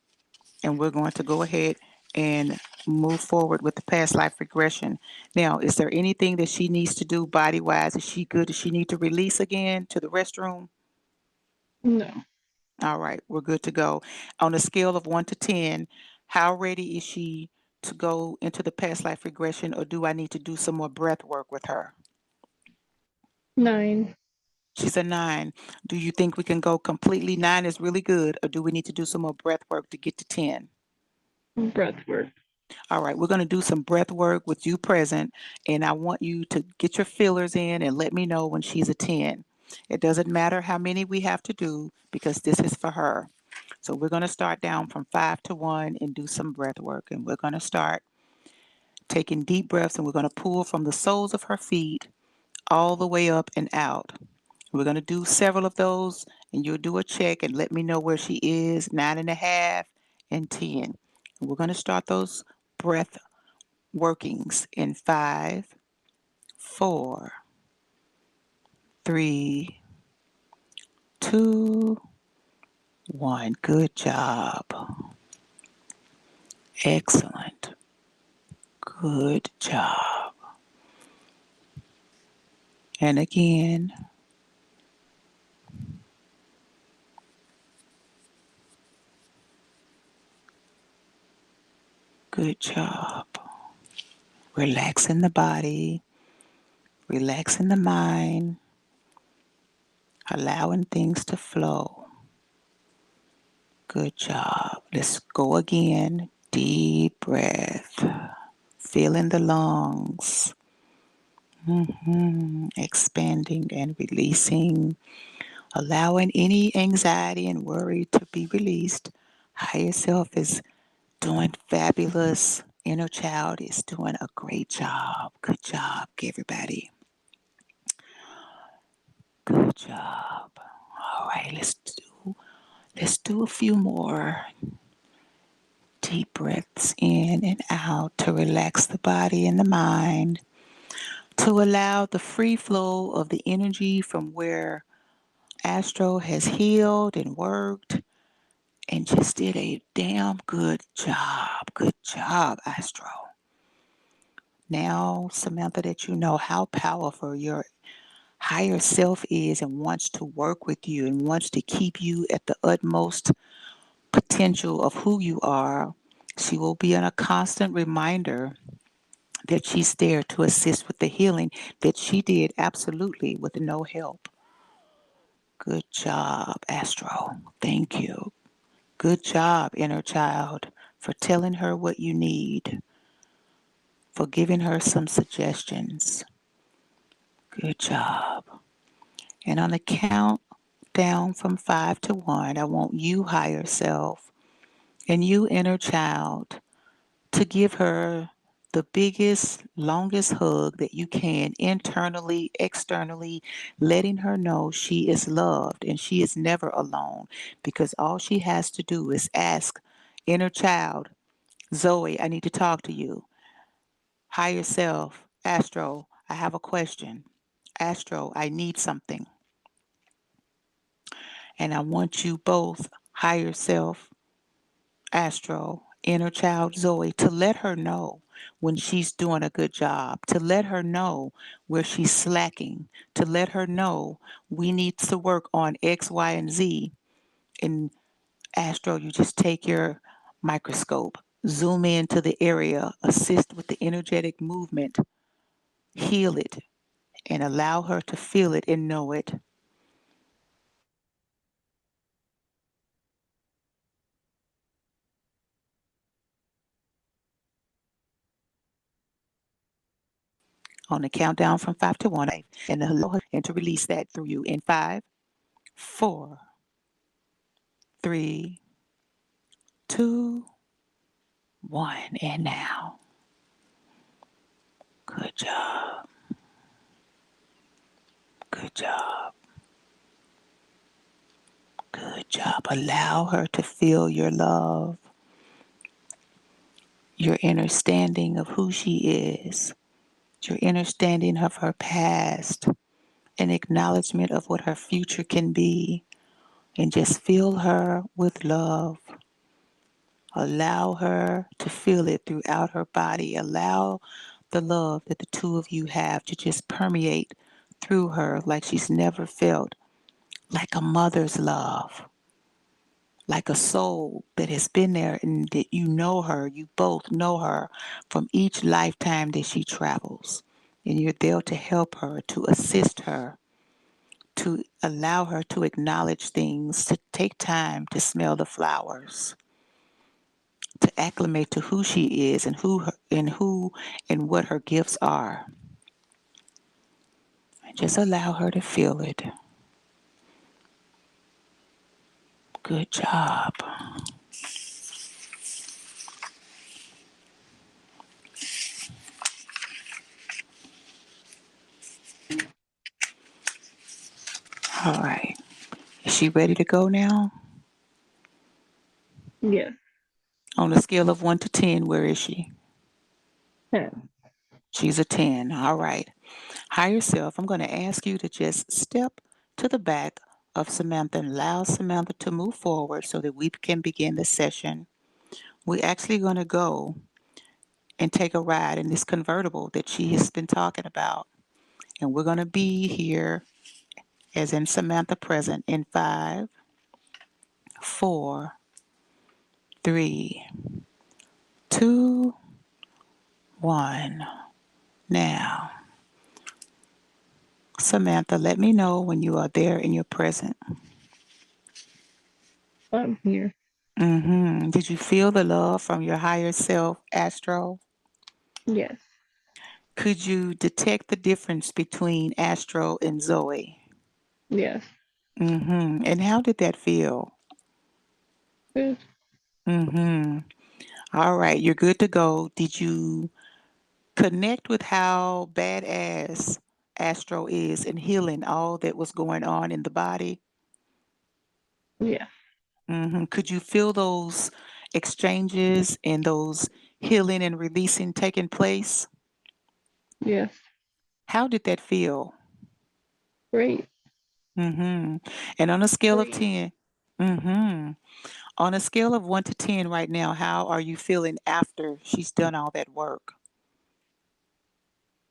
A: and we're going to go ahead and move forward with the past life regression. Now, is there anything that she needs to do body wise? Is she good? Does she need to release again to the restroom?
B: No.
A: All right, we're good to go. On a scale of 1 to 10, how ready is she to go into the past life regression, or do I need to do some more breath work with her?
B: 9.
A: She's a 9. Do you think we can go completely? 9 is really good, or do we need to do some more breath work to get to 10?
B: Breath work.
A: All right, we're going to do some breath work with you present, and I want you to get your fillers in and let me know when she's a 10. It doesn't matter how many we have to do because this is for her. So we're going to start down from 5 to 1 and do some breath work. And we're going to start taking deep breaths, and we're going to pull from the soles of her feet all the way up and out. We're going to do several of those, and you'll do a check and let me know where she is, 9.5 and 10. And we're going to start those breath workings in 5, 4, 3, 2, 1. Good job. Excellent. Good job. And again, good job. Relaxing the body, relaxing the mind, allowing things to flow. Good job. Let's go again. Deep breath. Filling the lungs. Expanding and releasing. Allowing any anxiety and worry to be released. Higher self is doing fabulous. Inner child is doing a great job. Good job, everybody. Good job. All right, let's do a few more deep breaths in and out to relax the body and the mind, to allow the free flow of the energy from where Astro has healed and worked and just did a damn good job. Good job, Astro. Now, Samantha, that you know how powerful your higher self is and wants to work with you and wants to keep you at the utmost potential of who you are, she will be a constant reminder that she's there to assist with the healing that she did absolutely with no help. Good job, Astro. Thank you. Good job, inner child, for telling her what you need, for giving her some suggestions. Good job. And on the count down from 5 to 1, I want you, higher self, and you, inner child, to give her the biggest, longest hug that you can, internally, externally, letting her know she is loved and she is never alone, because all she has to do is ask, inner child, Zoe, I need to talk to you. Higher self, Astro, I have a question. Astro, I need something. And I want you both, higher self, Astro, inner child Zoe, to let her know when she's doing a good job, to let her know where she's slacking, to let her know we need to work on X, Y, and Z. In Astro, you just take your microscope, zoom into the area, assist with the energetic movement, heal it, and allow her to feel it and know it. On the countdown from 5 to 1, and allow her and to release that through you in 5, 4, 3, 2, 1. And now, good job, good job, good job. Allow her to feel your love, your understanding of who she is, your understanding of her past, an acknowledgement of what her future can be, and just fill her with love. Allow her to feel it throughout her body. Allow the love that the two of you have to just permeate through her like she's never felt, like a mother's love, like a soul that has been there and that you know her, you both know her from each lifetime that she travels. And you're there to help her, to assist her, to allow her to acknowledge things, to take time to smell the flowers, to acclimate to who she is and who and what her gifts are. And just allow her to feel it. Good job. All right. Is she ready to go now?
B: Yes.
A: On a scale of 1 to 10, where is she?
B: 10.
A: She's a 10. All right. Higher self, I'm going to ask you to just step to the back of Samantha and allow Samantha to move forward so that we can begin the session. We're actually going to go and take a ride in this convertible that she has been talking about. And we're going to be here, as in Samantha present, in 5, 4, 3, 2, 1. Now, Samantha, let me know when you are there and you're present.
B: I'm here.
A: Did you feel the love from your higher self, Astro?
B: Yes.
A: Could you detect the difference between Astro and Zoe?
B: Yes.
A: And how did that feel?
B: Good.
A: Mm-hmm. All right, you're good to go. Did you connect with how badass Astro is in healing all that was going on in the body?
B: Yes.
A: Could you feel those exchanges and those healing and releasing taking place?
B: Yes.
A: How did that feel?
B: Great.
A: hmm And on a scale of
B: Great.
A: 10, hmm on a scale of 1 to 10 right now, how are you feeling after she's done all that work?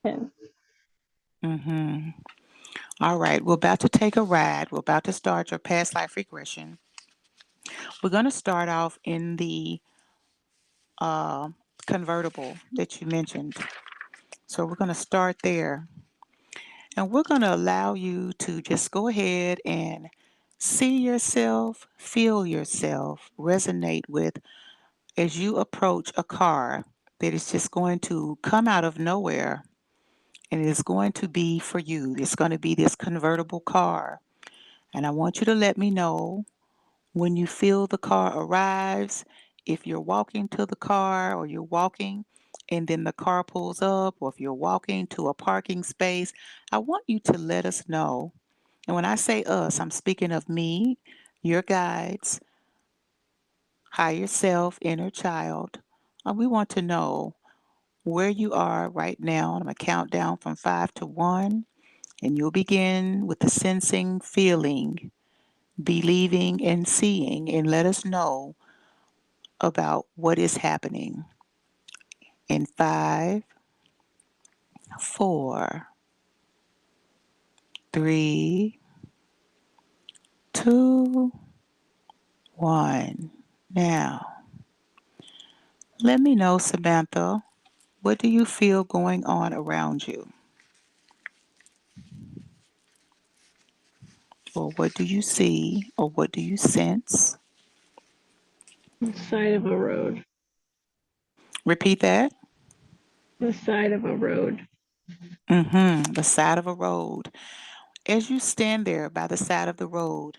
B: 10.
A: hmm All right, we're about to take a ride. We're about to start your past life regression. We're going to start off in the uh, convertible that you mentioned. So we're going to start there. And we're going to allow you to just go ahead and see yourself, feel yourself, resonate with as you approach a car that is just going to come out of nowhere and it is going to be for you. It's going to be this convertible car. And I want you to let me know when you feel the car arrives, if you're walking to the car or you're walking and then the car pulls up, or if you're walking to a parking space, I want you to let us know. And when I say us, I'm speaking of me, your guides, higher self, inner child. We want to know where you are right now. I'm going to count down from 5 to 1, and you'll begin with the sensing, feeling, believing, and seeing, and let us know about what is happening In five, four, three, two, one. Now, let me know, Samantha, what do you feel going on around you? Or what do you see? Or what do you sense?
B: The side of a road.
A: Repeat that.
B: The side of a road.
A: The side of a road. As you stand there by the side of the road,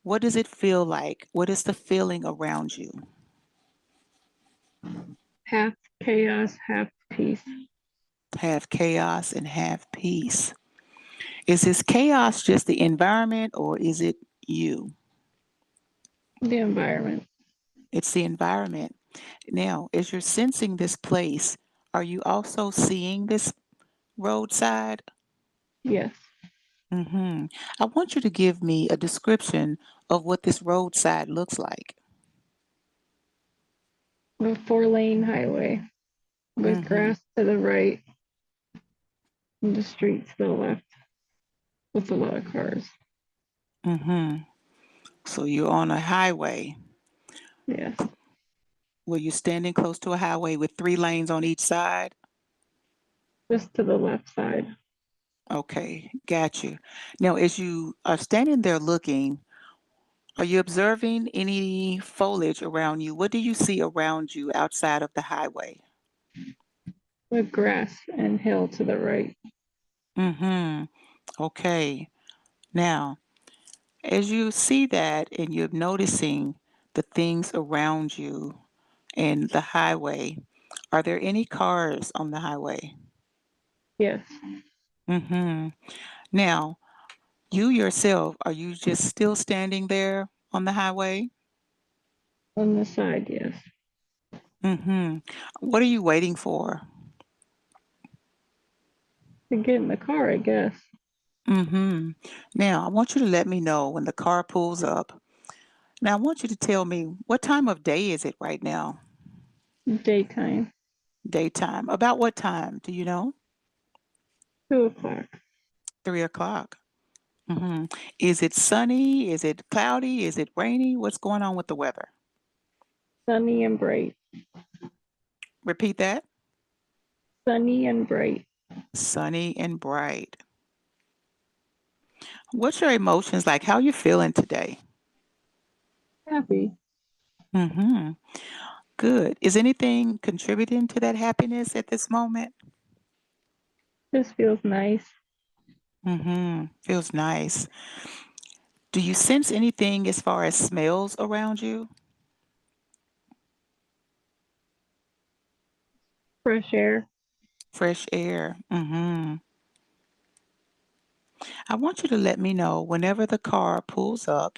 A: what does it feel like? What is the feeling around you?
B: Half chaos, half peace.
A: Have chaos and have peace. Is this chaos just the environment or is it you?
B: The environment.
A: It's the environment. Now, as you're sensing this place, are you also seeing this roadside?
B: Yes.
A: hmm I want you to give me a description of what this roadside looks like.
B: A 4-lane highway with
A: hmm
B: grass to the right and the street to the left with a lot of cars.
A: hmm So you're on a highway.
B: Yes.
A: Were you standing close to a highway with three lanes on each side?
B: Just to the left side.
A: Okay, got you. Now, as you are standing there looking, are you observing any foliage around you? What do you see around you outside of the highway?
B: With grass and hill to the right.
A: Mm-hmm. Okay. Now, as you see that and you're noticing the things around you and the highway, are there any cars on the highway?
B: Yes.
A: Mm-hmm. Now, you yourself, are you just still standing there on the highway?
B: On the side, yes.
A: Mm-hmm. What are you waiting for?
B: To get in the car, I guess.
A: Mm-hmm. Now, I want you to let me know when the car pulls up. Now, I want you to tell me what time of day is it right now?
B: Daytime.
A: Daytime. About what time? Do you know?
B: 2 o'clock.
A: 3 o'clock. hmm Is it sunny? Is it cloudy? Is it rainy? What's going on with the weather?
B: Sunny and bright.
A: Repeat that.
B: Sunny and bright.
A: Sunny and bright. What's your emotions like? How you feeling today?
B: Happy.
A: hmm Good. Is anything contributing to that happiness at this moment?
B: This feels nice.
A: Feels nice. Do you sense anything as far as smells around you?
B: Fresh air.
A: Fresh air. I want you to let me know whenever the car pulls up.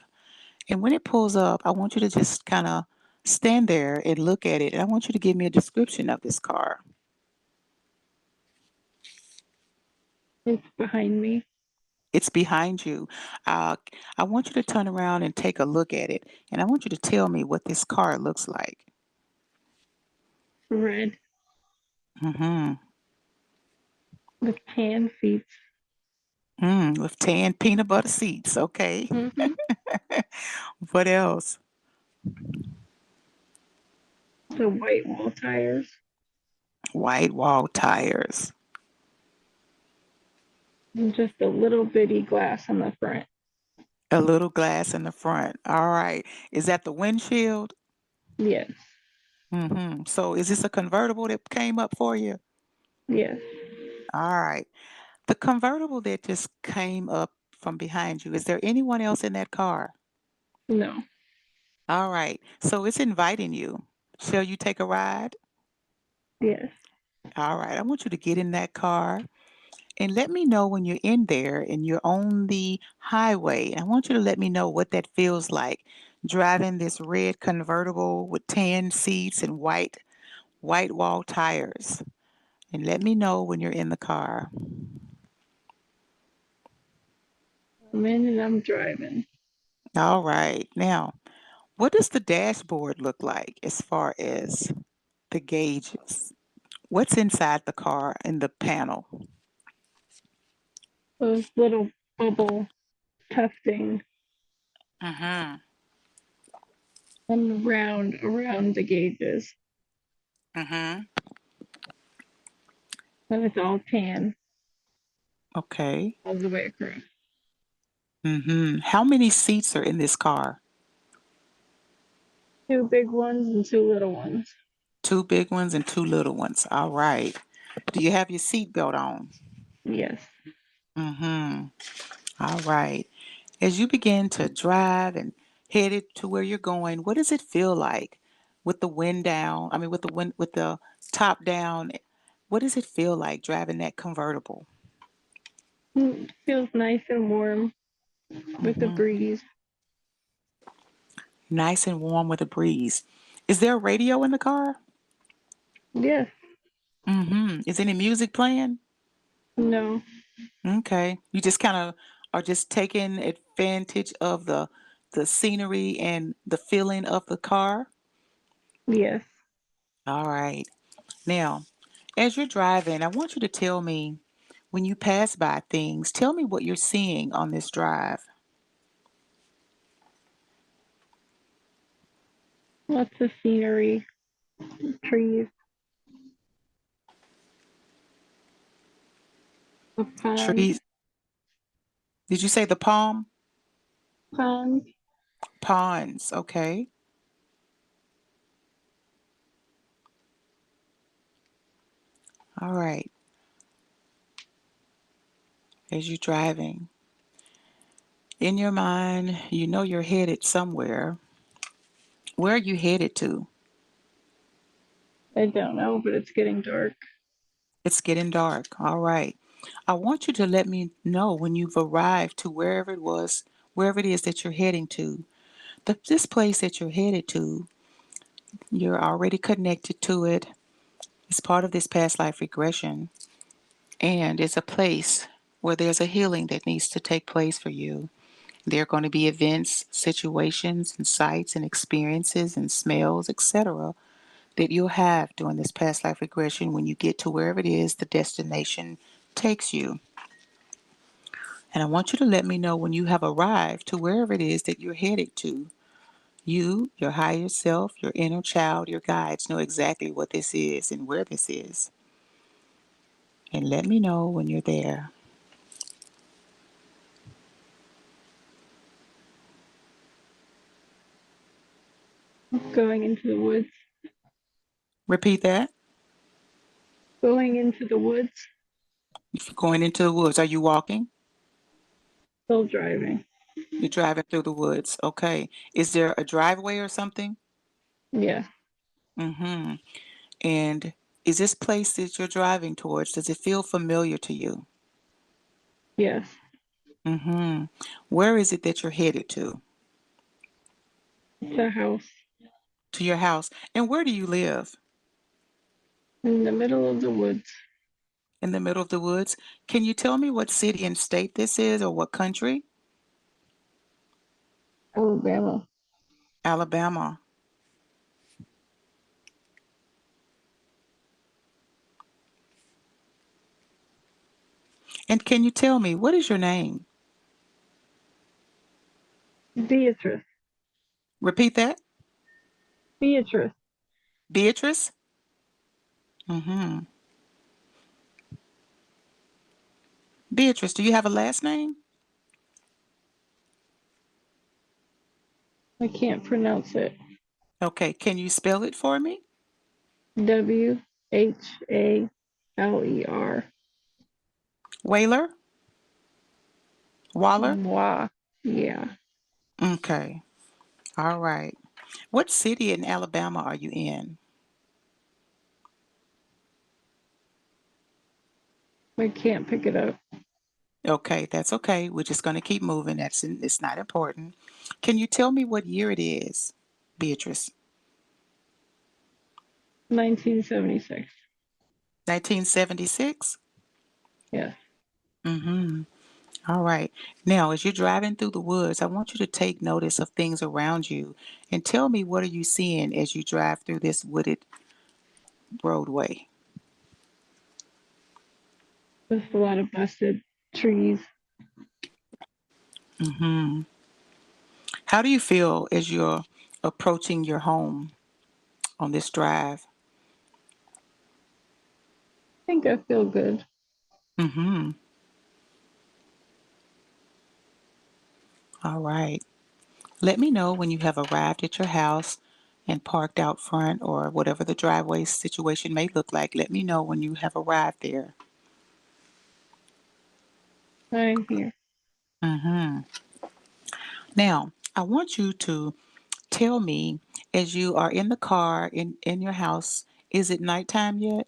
A: And when it pulls up, I want you to just kind of stand there and look at it. And I want you to give me a description of this car.
B: It's behind me.
A: It's behind you. Uh, I want you to turn around and take a look at it. And I want you to tell me what this car looks like.
B: Red
A: Mm-hmm.
B: with tan feet.
A: With tan peanut butter seats. Okay.
B: Mm-hmm.
A: What else?
B: The white wall tires.
A: White wall tires.
B: And just a little bitty glass on the front.
A: A little glass in the front. All right. Is that the windshield?
B: Yes.
A: So is this a convertible that came up for you?
B: Yes.
A: All right. The convertible that just came up from behind you, is there anyone else in that car?
B: No.
A: All right. So it's inviting you. Shall you take a ride?
B: Yes.
A: All right. I want you to get in that car and let me know when you're in there and you're on the highway. I want you to let me know what that feels like driving this red convertible with tan seats and white wall tires. And let me know when you're in the car.
B: I'm in and I'm driving.
A: All right. Now, what does the dashboard look like as far as the gauges? What's inside the car in the panel?
B: Those little bubble tufting
A: Mm-hmm.
B: and round around the gauges.
A: Mm-hmm.
B: And it's all tan
A: Okay.
B: all the way across.
A: Mm-hmm. How many seats are in this car?
B: Two big ones and two little ones.
A: Two big ones and two little ones. All right. Do you have your seatbelt on?
B: Yes.
A: Mm-hmm. All right. As you begin to drive and headed to where you're going, what does it feel like with the wind down? I mean, with the top down. What does it feel like driving that convertible?
B: Feels nice and warm with the
A: Hmm.
B: breeze.
A: Nice and warm with a breeze. Is there a radio in the car?
B: Yes.
A: Is any music playing?
B: No.
A: Okay. You just kind of are just taking advantage of the scenery and the feeling of the car.
B: Yes.
A: All right. Now, as you're driving, I want you to tell me when you pass by things, tell me what you're seeing on this drive.
B: Lots of scenery, trees, a pond,
A: Trees. Did you say the palm?
B: pond.
A: Ponds. Okay. All right. As you're driving, in your mind, you know you're headed somewhere. Where are you headed to?
B: I don't know, but it's getting dark.
A: It's getting dark. All right. I want you to let me know when you've arrived to wherever it is that you're heading to. This place that you're headed to, you're already connected to it. It's part of this past life regression, and it's a place where there's a healing that needs to take place for you. There are going to be events, situations, and sights and experiences and smells, etc., that you'll have during this past life regression when you get to wherever it is the destination takes you. And I want you to let me know when you have arrived to wherever it is that you're headed to. You, your higher self, your inner child, your guides know exactly what this is and where this is. And let me know when you're there.
B: Going into the woods.
A: Repeat that.
B: Going into the woods.
A: If you're going into the woods, are you walking?
B: Still driving.
A: You're driving through the woods. Okay. Is there a driveway or something?
B: Yeah.
A: Mm-hmm. And is this place that you're driving towards, does it feel familiar to you?
B: Yes.
A: Mm-hmm. Where is it that you're headed to?
B: It's a house
A: To your house. And where do you live?
B: in the middle of the woods.
A: In the middle of the woods? Can you tell me what city and state this is or what country?
B: Alabama.
A: Alabama. And can you tell me what is your name?
B: Beatrice.
A: Repeat that.
B: Beatrice.
A: Beatrice? Mm-hmm. Beatrice, do you have a last name?
B: I can't pronounce it.
A: Okay, can you spell it for me?
B: Whaler.
A: Whaler? Waller?
B: Moi. Yeah.
A: Okay. All right. What city in Alabama are you in?
B: I can't pick it up.
A: Okay, that's okay. We're just going to keep moving. It's not important. Can you tell me what year it is, Beatrice?
B: 1976.
A: 1976?
B: Yes.
A: Mm-hmm. All right. Now, as you're driving through the woods, I want you to take notice of things around you and tell me what are you seeing as you drive through this wooded roadway?
B: Just a lot of busted trees.
A: Mm-hmm. How do you feel as you're approaching your home on this drive?
B: I think I feel good.
A: Mm-hmm. All right. Let me know when you have arrived at your house and parked out front or whatever the driveway situation may look like. Let me know when you have arrived there.
B: I'm here.
A: Mm-hmm. Now, I want you to tell me as you are in the car in your house, is it nighttime yet?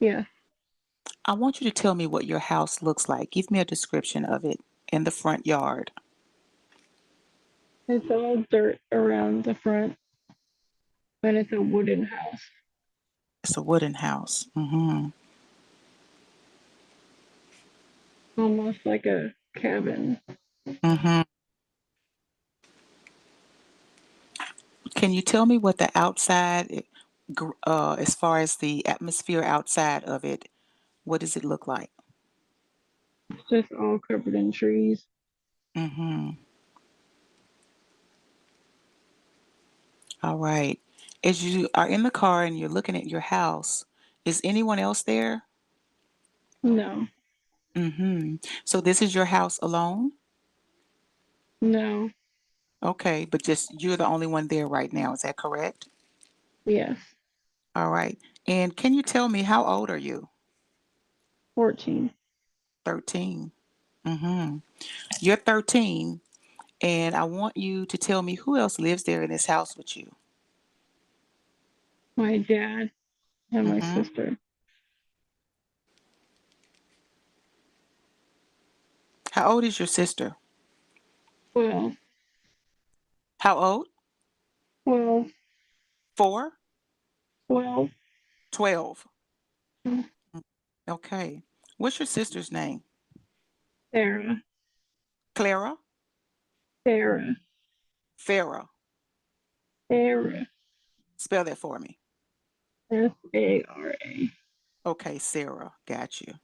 B: Yeah.
A: I want you to tell me what your house looks like. Give me a description of it in the front yard.
B: It's all dirt around the front, and it's a wooden house.
A: It's a wooden house. Mm-hmm.
B: Almost like a cabin.
A: Mm-hmm. Can you tell me what the outside, as far as the atmosphere outside of it, what does it look like?
B: It's just all covered in trees.
A: Mm-hmm. All right. As you are in the car and you're looking at your house, is anyone else there?
B: No,
A: Mm-hmm. So this is your house alone?
B: no,
A: Okay, but just you're the only one there right now. Is that correct?
B: yes.
A: All right. And can you tell me how old are you?
B: 14.
A: 13. Mm-hmm. You're 13, and I want you to tell me who else lives there in this house with you.
B: My dad and my
A: Mm-hmm.
B: sister.
A: How old is your sister?
B: Well,
A: How old?
B: well,
A: 4?
B: well.
A: 12. Okay. What's your sister's name?
B: Sarah,
A: Clara?
B: Sarah,
A: Farah.
B: Sarah.
A: Spell that for me.
B: Sara.
A: Okay, Sarah. Got you.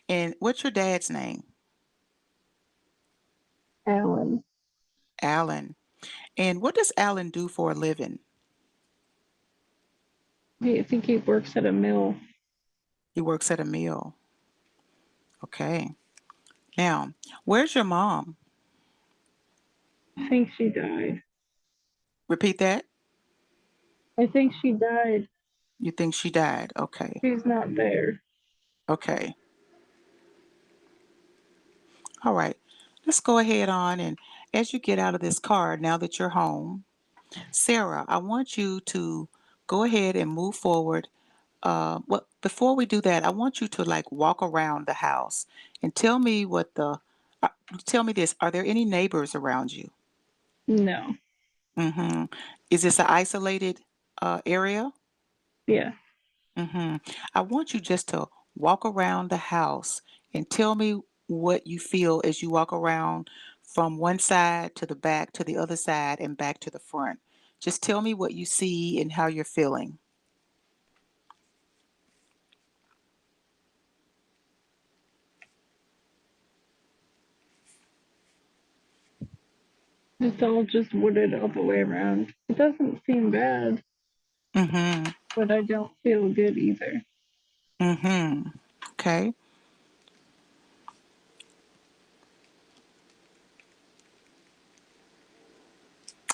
A: And what's your dad's name?
B: Alan.
A: Alan. And what does Alan do for a living?
B: I think he works at a mill.
A: He works at a mill. Okay. Now, where's your mom?
B: I think she died.
A: Repeat that.
B: I think she died.
A: You think she died? Okay.
B: She's not there.
A: Okay. All right. Let's go ahead on and as you get out of this car, now that you're home, Sarah, I want you to go ahead and move forward. Well, before we do that, I want you to like walk around the house and tell me uh, tell me this. Are there any neighbors around you?
B: No.
A: Mm-hmm. Is this an isolated area?
B: Yeah.
A: Mm-hmm. I want you just to walk around the house and tell me what you feel as you walk around from one side to the back to the other side and back to the front. Just tell me what you see and how you're feeling.
B: It's all just wooded all the way around. It doesn't seem bad,
A: Mm-hmm.
B: but I don't feel good either.
A: Mm-hmm. Okay.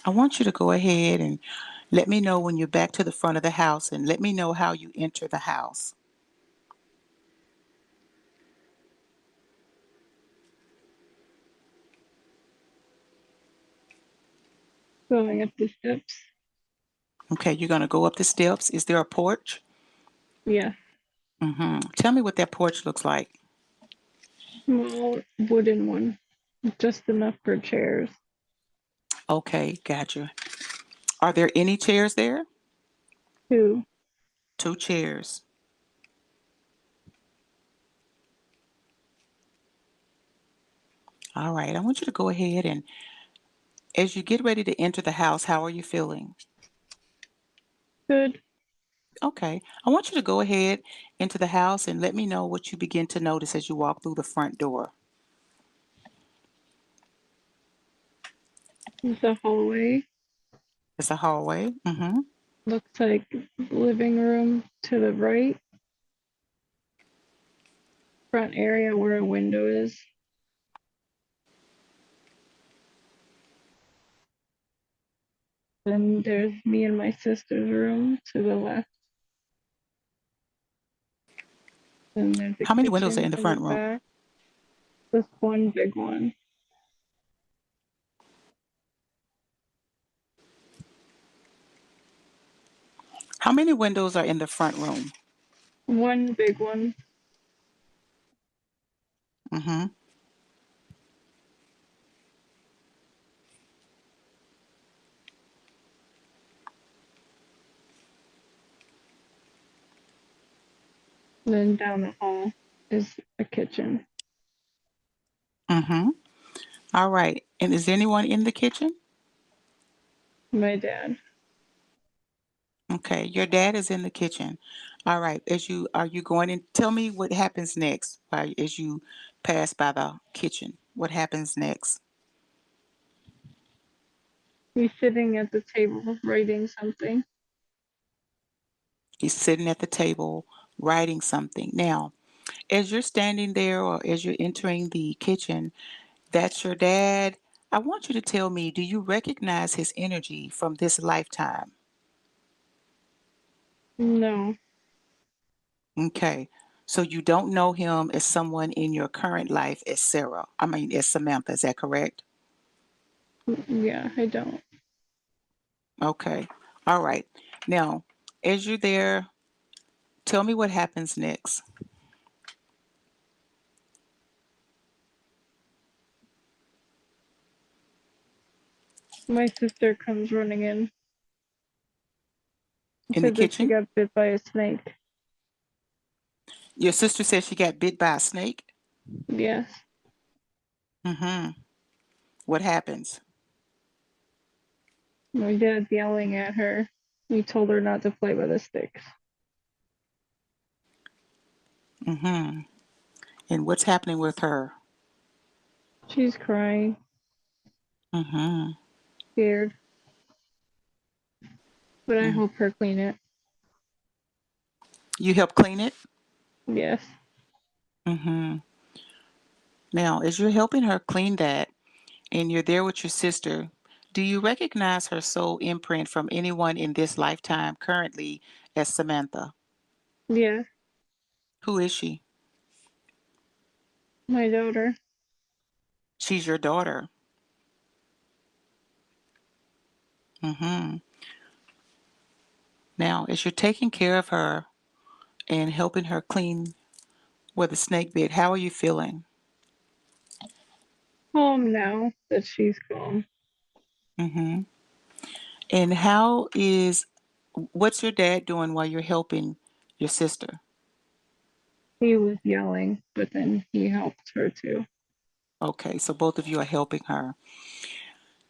A: I want you to go ahead and let me know when you're back to the front of the house and let me know how you enter the house.
B: Going up the steps.
A: Okay, you're going to go up the steps. Is there a porch?
B: Yeah.
A: Mm-hmm. Tell me what that porch looks like.
B: Small wooden one. Just enough for chairs.
A: Okay, gotcha. Are there any chairs there?
B: Two.
A: Two chairs. All right, I want you to go ahead and as you get ready to enter the house, how are you feeling?
B: Good.
A: Okay. I want you to go ahead into the house and let me know what you begin to notice as you walk through the front door.
B: The hallway
A: It's a hallway. Mm-hmm.
B: looks like living room to the right, front area where a window is. Then there's me and my sister's room to the left. Then there's a
A: How many windows are
B: kitchen
A: in the
B: in the
A: front room?
B: back. This one big one.
A: How many windows are in the front room?
B: One big one.
A: Mm-hmm.
B: Then down the hall is a kitchen.
A: Mm-hmm. All right. And is anyone in the kitchen?
B: My dad.
A: Okay. Your dad is in the kitchen. All right. As you are you going in? Tell me what happens next as you pass by the kitchen. What happens next?
B: He's sitting at the table writing something.
A: He's sitting at the table writing something. Now, as you're standing there or as you're entering the kitchen, that's your dad. I want you to tell me, do you recognize his energy from this lifetime?
B: No.
A: Okay. So you don't know him as someone in your current life as Sarah. I mean, as Samantha. Is that correct?
B: Yeah, I don't.
A: Okay. All right. Now, as you're there, tell me what happens next.
B: My sister comes running in. She
A: In the
B: said that she
A: kitchen,
B: got bit by a snake.
A: your sister says she got bit by a snake.
B: Yes.
A: Mm-hmm. What happens?
B: My dad's yelling at her. He told her not to play with the sticks.
A: Mm-hmm. And what's happening with her?
B: She's crying,
A: Mm-hmm.
B: scared, but I
A: Mm.
B: help her clean it.
A: You help clean it?
B: Yes.
A: Mm-hmm. Now, as you're helping her clean that and you're there with your sister, do you recognize her soul imprint from anyone in this lifetime currently as Samantha?
B: Yeah.
A: Who is she?
B: My daughter.
A: She's your daughter. Mm-hmm. Now, as you're taking care of her and helping her clean where the snake bit, how are you feeling?
B: Calm now that she's calm.
A: Mm-hmm. And what's your dad doing while you're helping your sister?
B: He was yelling, but then he helped her too.
A: Okay, so both of you are helping her.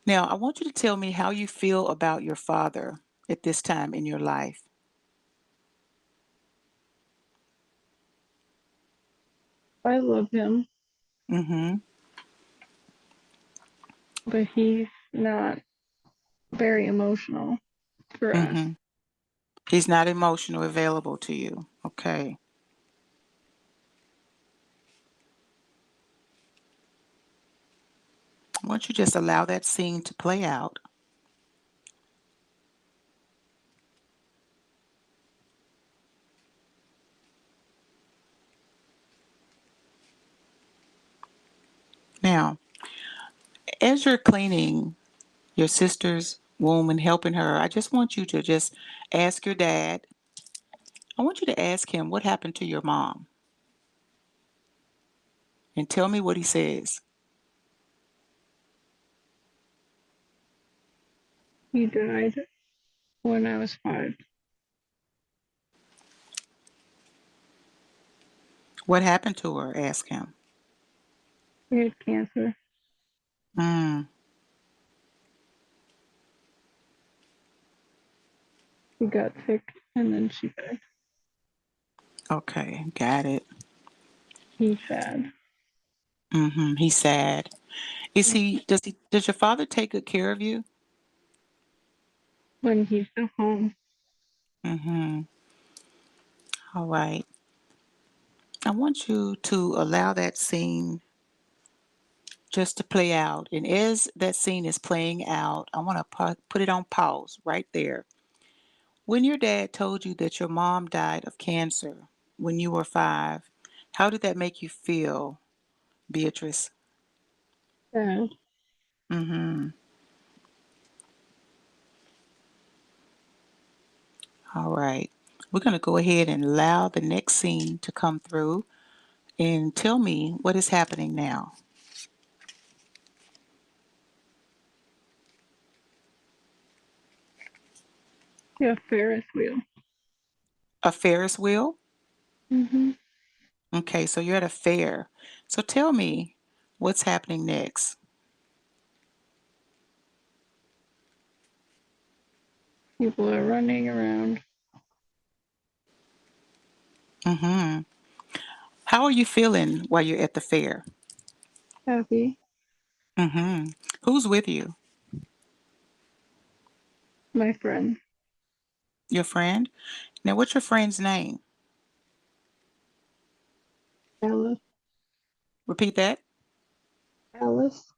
A: Now, I want you to tell me how you feel about your father at this time in your life.
B: I love him,
A: Mm-hmm.
B: but he's not very emotional for us.
A: Mm-hmm. He's not emotional available to you. Okay. I want you to just allow that scene to play out. Now, as you're cleaning your sister's womb and helping her, I just want you to just ask your dad. I want you to ask him what happened to your mom and tell me what he says.
B: He died when I was 5.
A: What happened to her? Ask him.
B: He had cancer.
A: Mm,
B: He got sick. and then she begged.
A: Okay, got it.
B: He's sad.
A: He's sad. Does your father take good care of you?
B: When he's at home,
A: Mm-hmm. All right. I want you to allow that scene just to play out. And as that scene is playing out, I want to put it on pause right there. When your dad told you that your mom died of cancer when you were 5, how did that make you feel, Beatrice?
B: sad.
A: Mm-hmm. All right. We're going to go ahead and allow the next scene to come through and tell me what is happening now.
B: Yeah, Ferris wheel.
A: A Ferris wheel?
B: Mm-hmm.
A: Okay, so you're at a fair. So tell me what's happening next.
B: People are running around.
A: Mm-hmm. How are you feeling while you're at the fair?
B: Happy.
A: Mm-hmm. Who's with you?
B: My friend.
A: Your friend? Now, what's your friend's name?
B: Alice.
A: Repeat that.
B: Alice.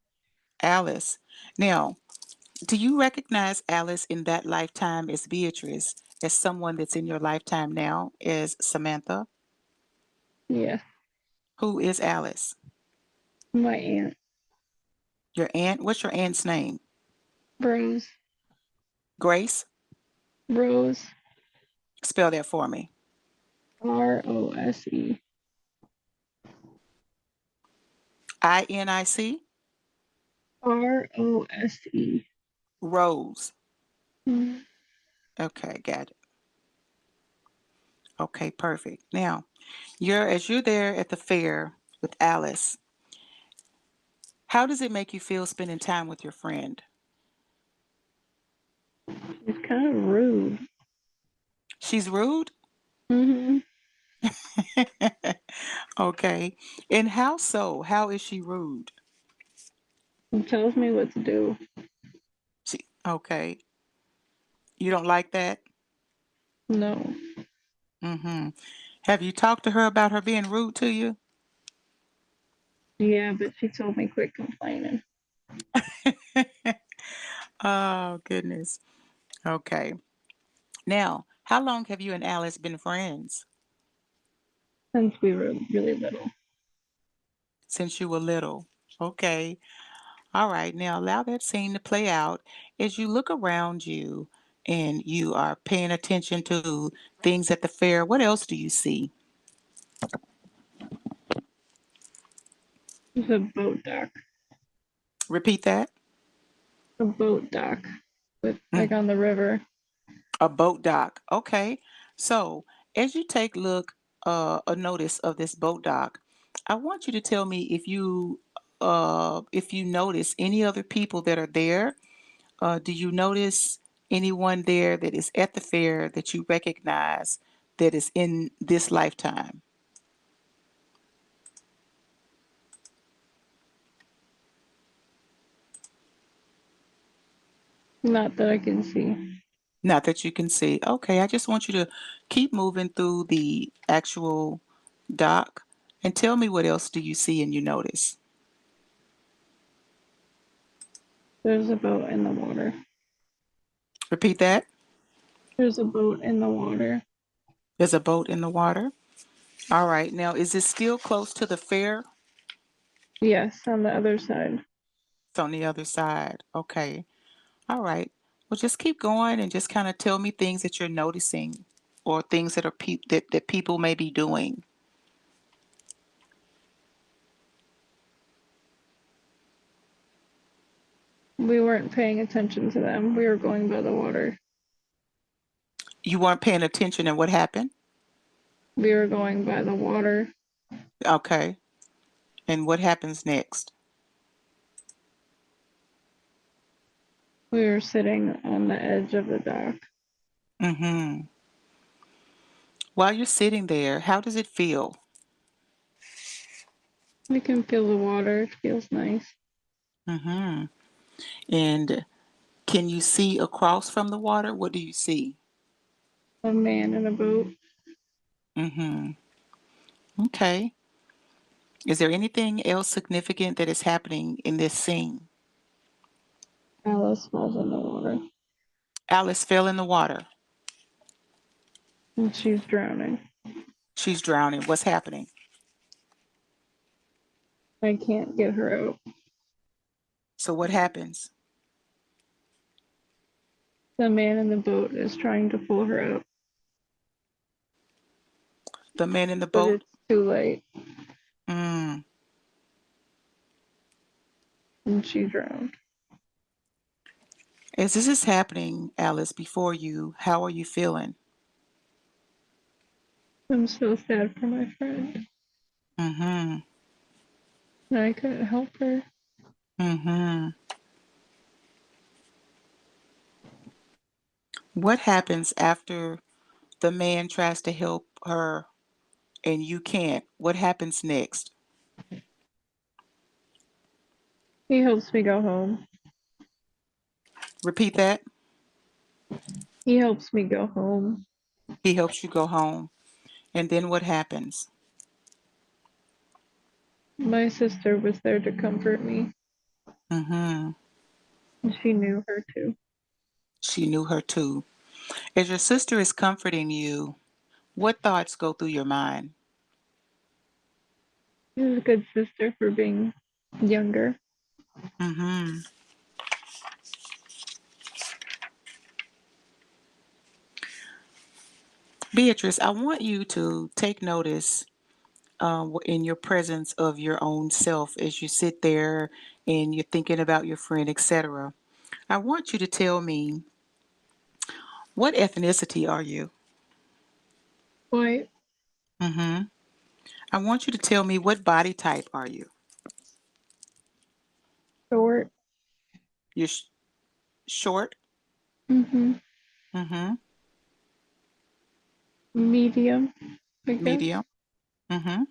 A: Alice. Now, do you recognize Alice in that lifetime as Beatrice, as someone that's in your lifetime now as Samantha?
B: Yes.
A: Who is Alice?
B: My aunt.
A: Your aunt? What's your aunt's name?
B: Rose.
A: Grace?
B: Rose.
A: Spell that for me.
B: Rose.
A: Inic?
B: Rose.
A: Rose.
B: Mm.
A: Okay, got it. Okay, perfect. Now, as you're there at the fair with Alice, how does it make you feel spending time with your friend?
B: It's kind of rude.
A: She's rude?
B: Mm-hmm.
A: Okay. And how so? How is she rude?
B: He tells me what to do.
A: Okay. You don't like that?
B: No.
A: Mm-hmm. Have you talked to her about her being rude to you?
B: Yeah, but she told me quit complaining.
A: Oh, goodness. Okay. Now, how long have you and Alice been friends?
B: Since we were really little.
A: Since you were little. Okay. All right. Now, allow that scene to play out as you look around you and you are paying attention to things at the fair. What else do you see?
B: It's a boat dock.
A: Repeat that.
B: A boat dock. With
A: Mm,
B: like on the river.
A: a boat dock. Okay. So, as you take a notice of this boat dock, I want you to tell me if you notice any other people that are there. Do you notice anyone there that is at the fair that you recognize that is in this lifetime?
B: Not that I can see.
A: Not that you can see. Okay, I just want you to keep moving through the actual dock and tell me what else do you see and you notice.
B: There's a boat in the water.
A: Repeat that.
B: There's a boat in the water.
A: There's a boat in the water. All right. Now, is it still close to the fair?
B: Yes, on the other side.
A: It's on the other side. Okay. All right. Well, just keep going and just kind of tell me things that you're noticing or things that that people may be doing.
B: We weren't paying attention to them. We were going by the water.
A: You weren't paying attention and what happened?
B: We were going by the water.
A: Okay. And what happens next?
B: We were sitting on the edge of the dock.
A: Mm-hmm. While you're sitting there, how does it feel?
B: I can feel the water. It feels nice.
A: Mm-hmm. And can you see across from the water? What do you see?
B: A man in a boat.
A: Mm-hmm. Okay. Is there anything else significant that is happening in this scene?
B: Alice falls in the water
A: Alice fell in the water.
B: and she's drowning.
A: She's drowning. What's happening?
B: I can't get her out.
A: So what happens?
B: The man in the boat is trying to pull her out,
A: The man in the
B: but
A: boat?
B: it's too late
A: Mm.
B: and she drowned.
A: As this is happening, Alice, before you, how are you feeling?
B: I'm so sad for my friend.
A: Mm-hmm.
B: I couldn't help her.
A: Mm-hmm. What happens after the man tries to help her and you can't? What happens next?
B: He helps me go home.
A: Repeat that.
B: He helps me go home.
A: He helps you go home. And then what happens?
B: My sister was there to comfort me,
A: Mm-hmm.
B: and she knew her too.
A: She knew her too. As your sister is comforting you, what thoughts go through your mind?
B: She was a good sister for being younger.
A: Mm-hmm. Beatrice, I want you to take notice in your presence of your own self as you sit there and you're thinking about your friend, etc. I want you to tell me, what ethnicity are you?
B: White,
A: Mm-hmm. I want you to tell me, what body type are you?
B: short,
A: You're short?
B: mm-hmm.
A: Mm-hmm.
B: Medium, I guess.
A: Medium? Mm-hmm.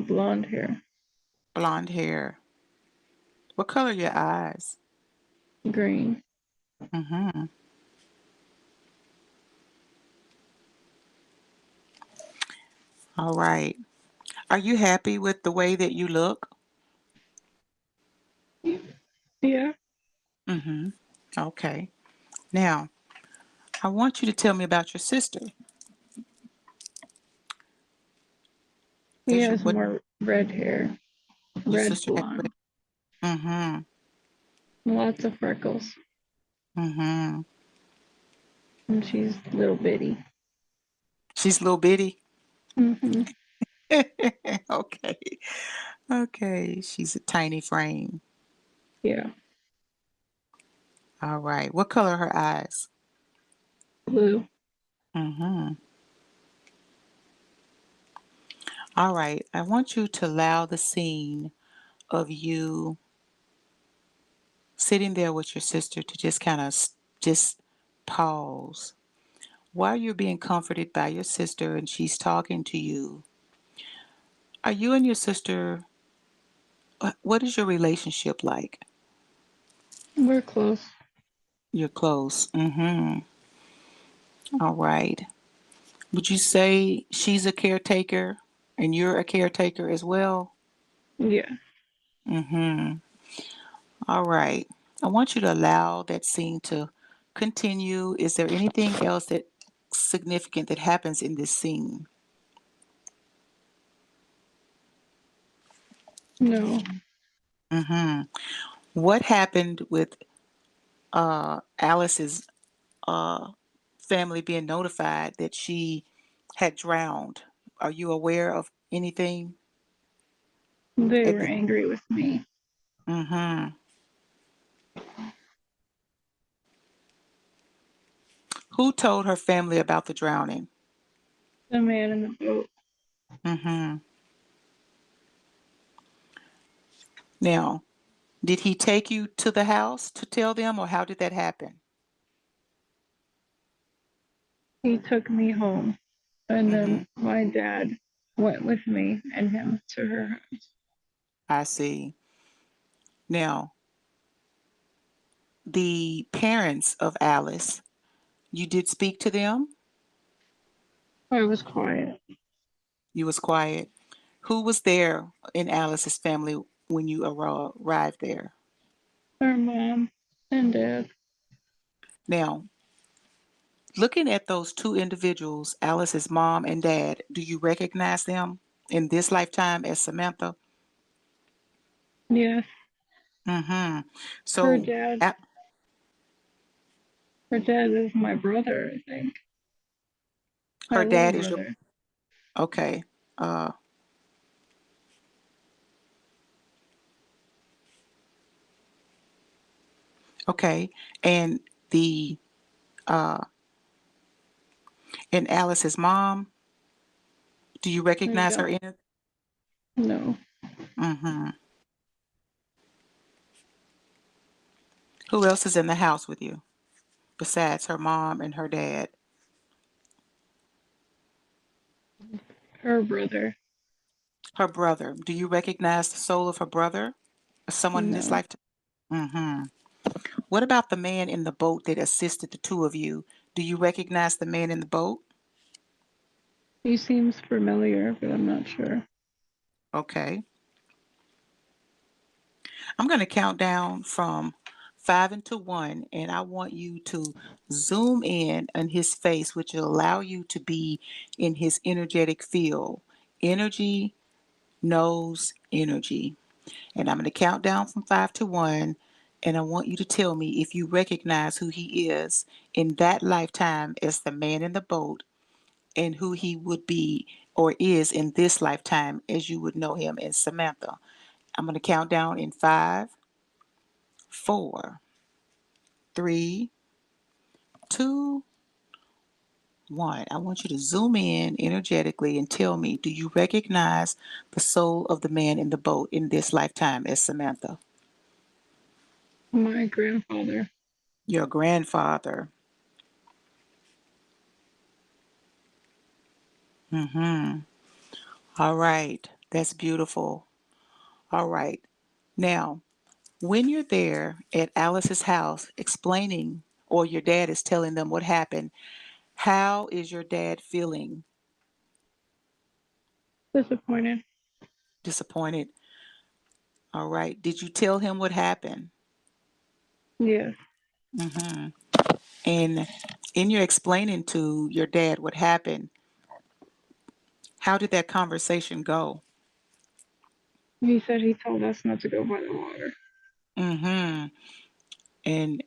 B: Blonde hair,
A: Blonde hair. What color are your eyes?
B: green.
A: Mm-hmm. All right. Are you happy with the way that you look?
B: Yeah,
A: Mm-hmm. Okay. Now, I want you to tell me about your sister.
B: he
A: As you
B: has
A: what
B: more red hair,
A: your
B: red
A: sister has red.
B: blonde,
A: Mm-hmm.
B: lots of freckles,
A: Mm-hmm.
B: and she's little bitty.
A: She's little bitty.
B: Mm-hmm.
A: Okay. Okay. She's a tiny frame.
B: Yeah,
A: All right. What color are her eyes?
B: blue.
A: Mm-hmm. All right. I want you to allow the scene of you sitting there with your sister to just kind of just pause. While you're being comforted by your sister and she's talking to you, are you and your sister, what is your relationship like?
B: We're close.
A: You're close. Mm-hmm. All right. Would you say she's a caretaker and you're a caretaker as well?
B: Yeah.
A: Mm-hmm. All right. I want you to allow that scene to continue. Is there anything else that significant that happens in this scene?
B: No.
A: Mm-hmm. What happened with Alice's uh, family being notified that she had drowned? Are you aware of anything
B: They
A: at
B: were
A: the?
B: angry with me.
A: Mm-hmm. Who told her family about the drowning?
B: The man in the boat.
A: Mm-hmm. Now, did he take you to the house to tell them, or how did that happen?
B: He took me home. And
A: Mm-hmm.
B: then my dad went with me and him to her house.
A: I see. Now, the parents of Alice, you did speak to them?
B: I was quiet.
A: You was quiet. Who was there in Alice's family when you arrived there?
B: Her mom and dad.
A: Now, looking at those two individuals, Alice's mom and dad, do you recognize them in this lifetime as Samantha?
B: Yes,
A: Mm-hmm.
B: her
A: So,
B: dad. Her dad is my brother, I think. My
A: her
B: little
A: dad is your,
B: brother.
A: okay. Uh, okay. And the, uh, and Alice's mom, do you
B: I
A: recognize her
B: don't
A: in?
B: know.
A: Mm-hmm. Who else is in the house with you besides her mom and her dad?
B: Her brother.
A: Her brother. Do you recognize the soul of her brother? Someone in this
B: No.
A: lifetime? Mm-hmm. What about the man in the boat that assisted the two of you? Do you recognize the man in the boat?
B: He seems familiar, but I'm not sure.
A: Okay. I'm going to count down from 5 into 1, and I want you to zoom in on his face, which will allow you to be in his energetic field. Energy knows energy. And I'm going to count down from 5 to 1, and I want you to tell me if you recognize who he is in that lifetime as the man in the boat, and who he would be or is in this lifetime as you would know him as Samantha. I'm going to count down in 5, 4, 3, 2, 1. I want you to zoom in energetically and tell me, do you recognize the soul of the man in the boat in this lifetime as Samantha?
B: My grandfather.
A: Your grandfather. Mm-hmm. All right. That's beautiful. All right. Now, when you're there at Alice's house explaining, or your dad is telling them what happened, how is your dad feeling?
B: Disappointed.
A: Disappointed? All right. Did you tell him what happened?
B: Yes.
A: Mm-hmm. And in your explaining to your dad what happened, how did that conversation go?
B: He said he told us not to go by the water.
A: Mm-hmm. And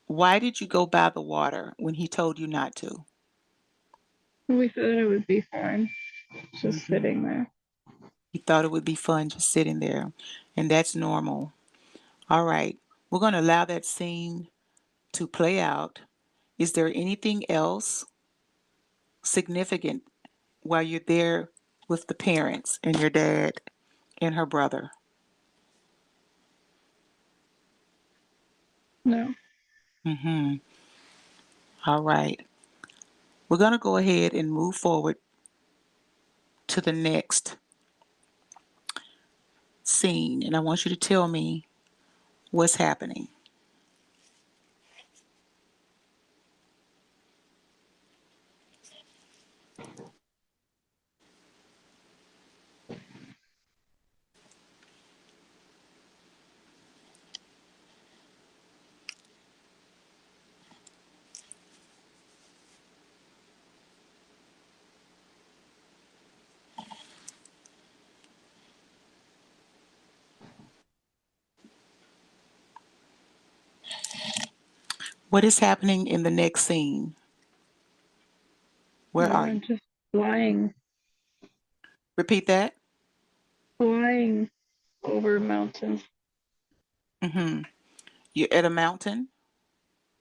A: why did you go by the water when he told you not to?
B: We said it would be fine, just
A: Mm-hmm.
B: sitting there.
A: He thought it would be fun just sitting there, and that's normal. All right. We're going to allow that scene to play out. Is there anything else significant while you're there with the parents and your dad and her brother?
B: No.
A: Mm-hmm. All right. We're going to go ahead and move forward to the next scene, and I want you to tell me what's happening. What is happening in the next scene? Where are you?
B: Just flying,
A: Repeat that.
B: flying over mountains,
A: Mm-hmm. You're at a mountain.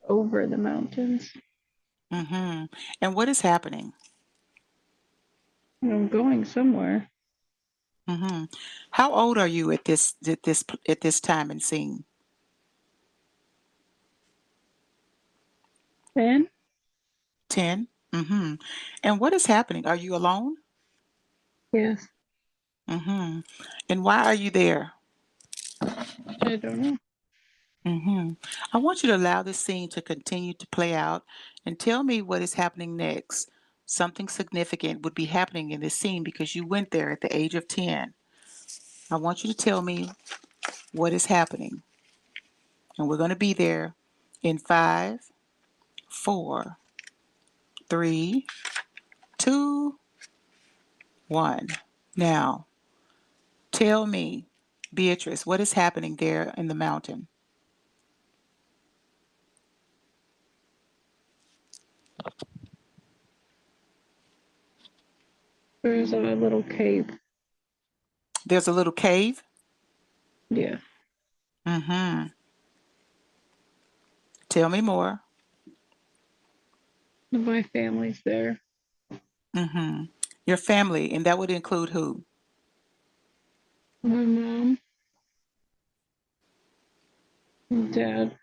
B: over the mountains.
A: Mm-hmm. And what is happening?
B: And I'm going somewhere.
A: Mm-hmm. How old are you at this time and scene?
B: Then
A: 10? Mm-hmm. And what is happening? Are you alone?
B: Yes.
A: Mm-hmm. And why are you there?
B: I don't know.
A: Mm-hmm. I want you to allow this scene to continue to play out and tell me what is happening next. Something significant would be happening in this scene because you went there at the age of 10. I want you to tell me what is happening. And we're going to be there in five, four, three, two, one. Now, tell me, Beatrice, what is happening there in the mountain?
B: There's a little cave.
A: There's a little cave.
B: Yeah.
A: Mm-hmm. Tell me more.
B: My family's there.
A: Mm-hmm. Your family, and that would include who?
B: My mom and dad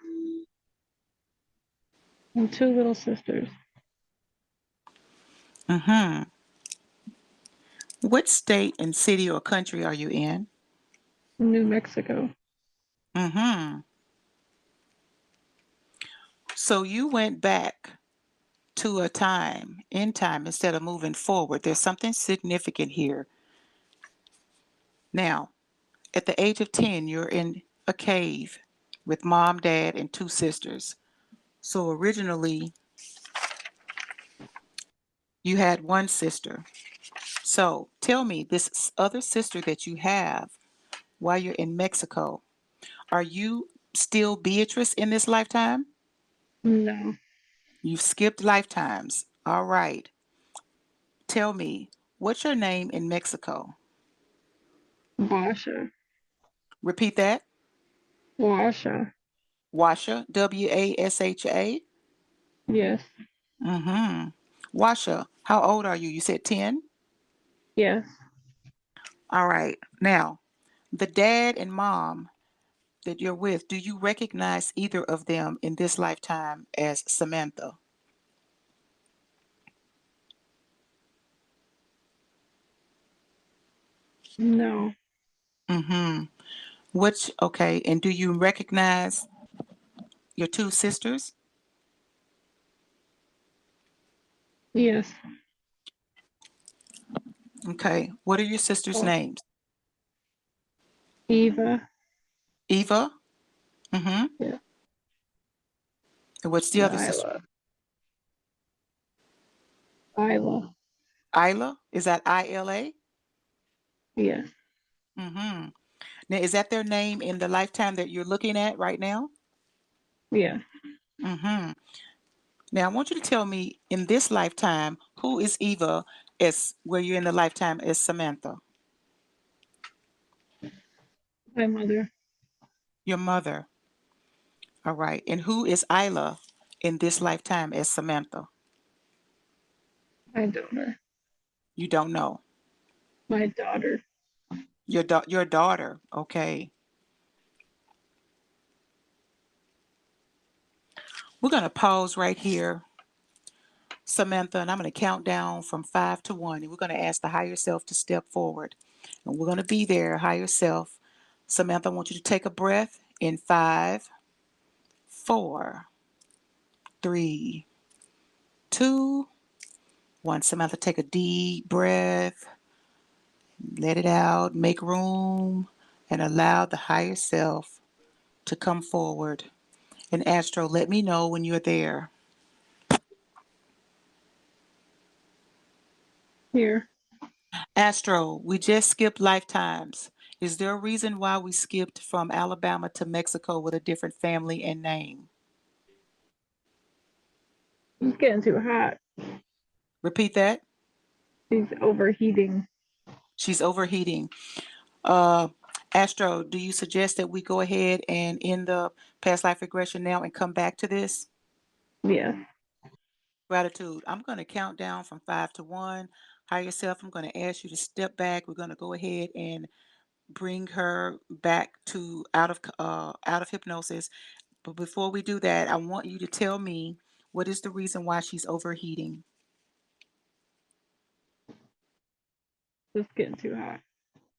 B: and two little sisters.
A: Mm-hmm. What state and city or country are you in?
B: New Mexico.
A: Mm-hmm. So you went back to a time, in time, instead of moving forward. There's something significant here. Now, at the age of 10, you're in a cave with mom, dad, and two sisters. So originally, you had one sister. So tell me, this other sister that you have while you're in Mexico, are you still Beatrice in this lifetime?
B: No.
A: You've skipped lifetimes. All right. Tell me, what's your name in Mexico?
B: Washa.
A: Repeat that.
B: Washa.
A: Washa, Washa.
B: Yes.
A: Mm-hmm. Washa, how old are you? You said 10?
B: Yes.
A: All right. Now, the dad and mom that you're with, do you recognize either of them in this lifetime as Samantha?
B: No.
A: Mm-hmm. Which, okay, and do you recognize your two sisters?
B: Yes.
A: Okay. What are your sisters'
B: Well,
A: names?
B: Eva.
A: Eva? Mm-hmm.
B: Yeah.
A: And what's the
B: And
A: other sister?
B: Isla. Isla.
A: Isla? Is that Ila?
B: Yes.
A: Mm-hmm. Now, is that their name in the lifetime that you're looking at right now?
B: Yes.
A: Mm-hmm. Now, I want you to tell me in this lifetime, who is Eva as where you're in the lifetime as Samantha?
B: My mother.
A: Your mother. All right. And who is Isla in this lifetime as Samantha?
B: My daughter.
A: You don't know.
B: My daughter.
A: Your daughter. Okay. We're going to pause right here, Samantha, and I'm going to count down from 5 to 1. And we're going to ask the higher self to step forward. And we're going to be there, higher self. Samantha, I want you to take a breath in 5, 4, 3, 2, 1. Samantha, take a deep breath, let it out, make room, and allow the higher self to come forward. And Astro, let me know when you're there.
B: Here.
A: Astro, we just skipped lifetimes. Is there a reason why we skipped from Alabama to Mexico with a different family and name?
B: It's getting too hot.
A: Repeat that.
B: She's overheating.
A: She's overheating. Uh, Astro, do you suggest that we go ahead and end the past life regression now and come back to this?
B: Yes.
A: Gratitude. I'm going to count down from 5 to 1. Higher self, I'm going to ask you to step back. We're going to go ahead and bring her back to out of hypnosis. But before we do that, I want you to tell me what is the reason why she's overheating.
B: Just getting too hot.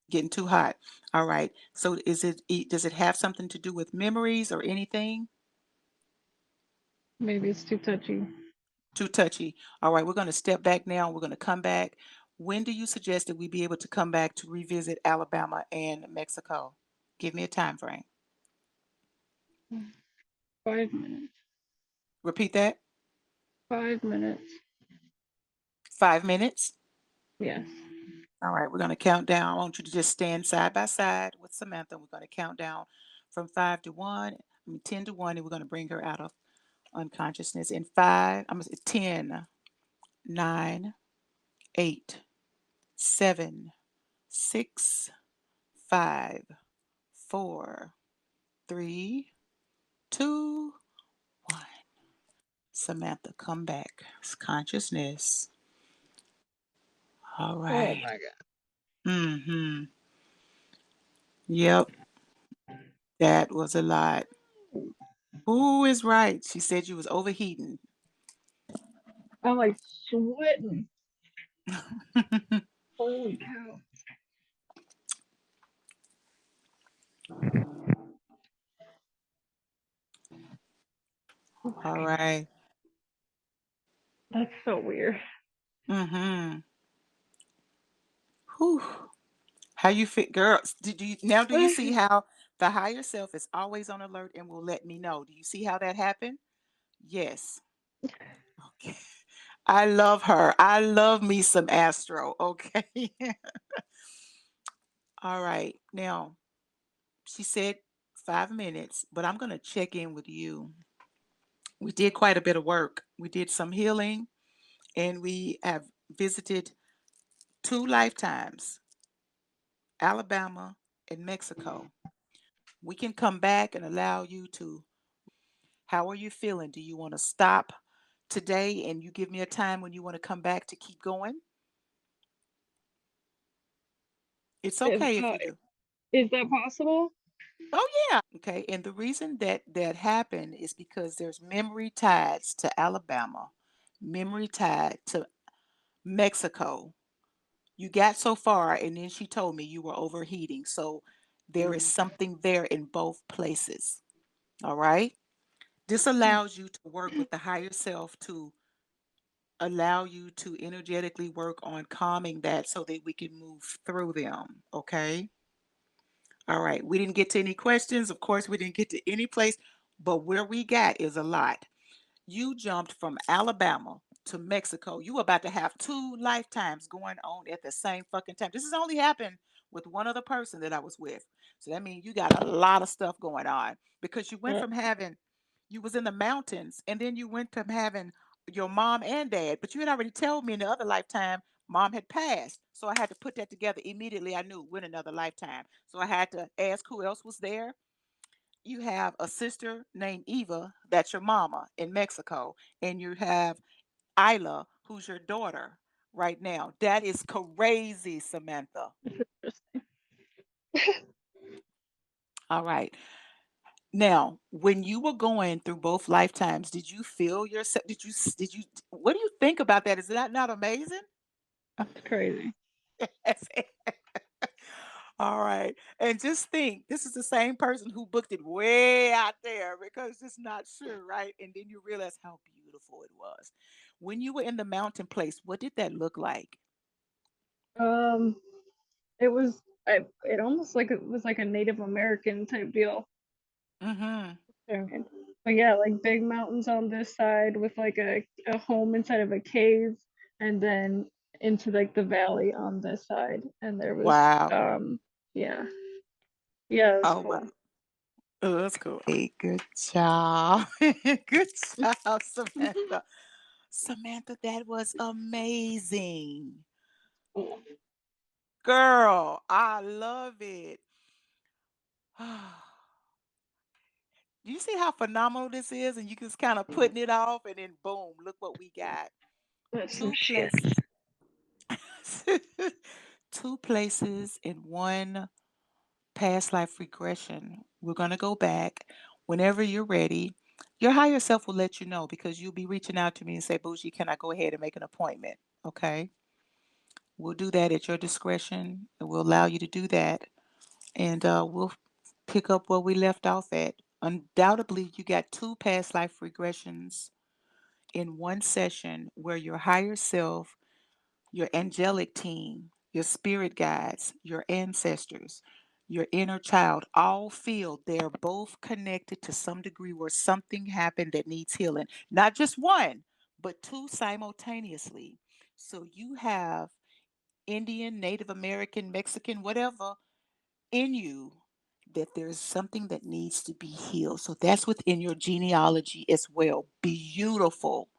A: Getting too hot. All right. So does it have something to do with memories or anything?
B: Maybe it's too touchy.
A: Too touchy. All right, we're going to step back now. We're going to come back. When do you suggest that we be able to come back to revisit Alabama and Mexico? Give me a time frame.
B: 5 minutes.
A: Repeat that.
B: 5 minutes.
A: 5 minutes.
B: Yes.
A: All right, we're going to count down. I want you to just stand side by side with Samantha. We're going to count down from 5 to 1, 10 to 1, and we're going to bring her out of unconsciousness in five. I'm going to say 10, 9, 8, 7, 6, 5, 4, 3, 2, 1. Samantha, come back. It's consciousness. All
B: Oh
A: right.
B: my god.
A: Mm-hmm. Yep, that was a lot. Who is right? She said you was overheating.
B: I'm like sweating. Holy cow.
A: All right.
B: That's so weird.
A: Mm-hmm. Whew. How you fit, girls? Do you see how the higher self is always on alert and will let me know? Do you see how that happened? Yes. Okay. I love her. I love me some Astro. Okay. All right. Now, she said 5 minutes, but I'm going to check in with you. We did quite a bit of work. We did some healing and we have visited two lifetimes, Alabama and Mexico. We can come back and allow you to. How are you feeling? Do you want to stop today and you give me a time when you want to come back to keep going? It's
B: Is,
A: okay if you do.
B: is that possible?
A: Oh, yeah. Okay. And the reason that that happened is because there's memory ties to Alabama, memory tied to Mexico. You got so far, and then she told me you were overheating. So there is something there in both places. All right. This allows you to work with the higher self to allow you to energetically work on calming that so that we can move through them. Okay. All right. We didn't get to any questions. Of course, we didn't get to any place, but where we got is a lot. You jumped from Alabama to Mexico. You were about to have two lifetimes going on at the same fucking time. This has only happened with one other person that I was with. So that means you got a lot of stuff going on because you went
B: Uh,
A: from having, you was in the mountains and then you went from having your mom and dad, but you had already told me in the other lifetime mom had passed. So I had to put that together immediately. I knew when another lifetime. So I had to ask who else was there. You have a sister named Eva, that's your mama in Mexico, and you have Isla, who's your daughter right now. That is crazy, Samantha.
B: interesting.
A: All right. Now, when you were going through both lifetimes, did you feel yourself? What do you think about that? Is that not amazing?
B: That's crazy.
A: All right. And just think, this is the same person who booked it way out there because it's not sure, right? And then you realize how beautiful it was. When you were in the mountain place, what did that look like?
B: Um, it was it almost like it was like a Native American type deal.
A: Mm-hmm.
B: Okay. But yeah, like big mountains on this side with like a home inside of a cave, and then into like the valley on this side. And there was
A: Wow.
B: yeah. Yeah, it was
A: Oh, wow.
B: cool.
A: Oh, that's cool. Hey, good job. Good job, Samantha. Samantha, that was amazing.
B: Cool.
A: Girl, I love it. Do you see how phenomenal this is? And you just kind of putting it off, and then boom, look what we got.
B: That's some
A: Two
B: shit.
A: places. Two places in one past life regression. We're going to go back whenever you're ready. Your higher self will let you know because you'll be reaching out to me and say, Boujee, can I go ahead and make an appointment? Okay. We'll do that at your discretion, and we'll allow you to do that. And we'll pick up where we left off at. Undoubtedly, you got two past life regressions in one session where your higher self, your angelic team, your spirit guides, your ancestors, your inner child all feel they're both connected to some degree where something happened that needs healing. Not just one, but two simultaneously. So you have Indian, Native American, Mexican, whatever in you that there's something that needs to be healed. So that's within your genealogy as well. Beautiful,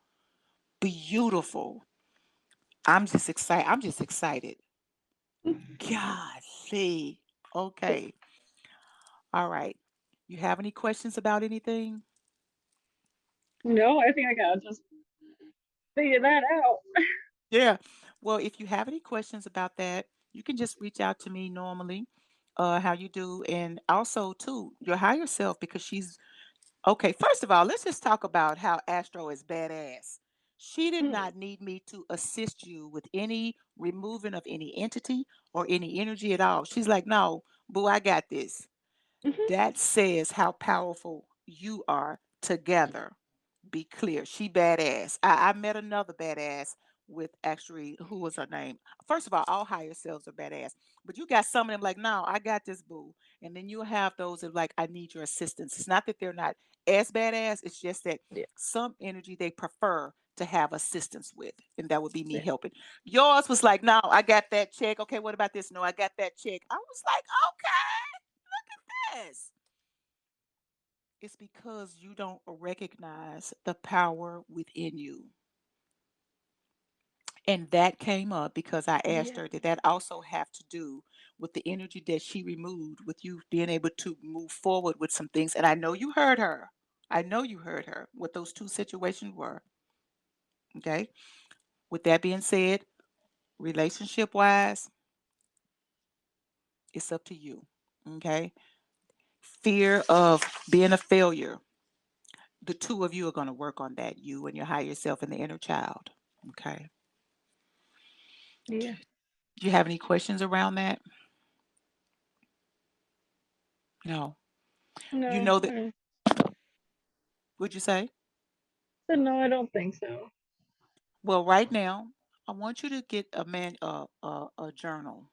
A: beautiful. I'm just excited. I'm just excited. Golly. Okay. All right. You have any questions about anything?
B: No, I think I gotta just figure that out.
A: Yeah. Well, if you have any questions about that, you can just reach out to me normally, how you do. And also, too, your higher self, because she's okay. First of all, let's just talk about how Astro is badass. She did
B: Mm-hmm.
A: not need me to assist you with any removing of any entity or any energy at all. She's like, no, boo, I got this. That says how powerful you are together. Be clear. She badass. I met another badass with actually, who was her name? First of all higher selves are badass. But you got some of them like, no, I got this boo. And then you have those that like, I need your assistance. It's not that they're not as badass, it's just that
B: Yeah,
A: some energy they prefer to have assistance with. And that would be me
B: yeah,
A: helping. Yours was like, no, I got that check. Okay, what about this? No, I got that check. I was like, okay, yes. It's because you don't recognize the power within you. And that came up because I asked
B: yeah.
A: her, did that also have to do with the energy that she removed, with you being able to move forward with some things? And I know you heard her. I know you heard her, what those two situations were. Okay. With that being said, relationship wise, it's up to you. Okay. Fear of being a failure. The two of you are going to work on that, you and your higher self and the inner child. Okay.
B: Yeah.
A: Do you have any questions around that? No. You
B: No,
A: know
B: I
A: that,
B: don't.
A: would you say?
B: So no, I don't think so.
A: Well, right now, I want you to get a journal.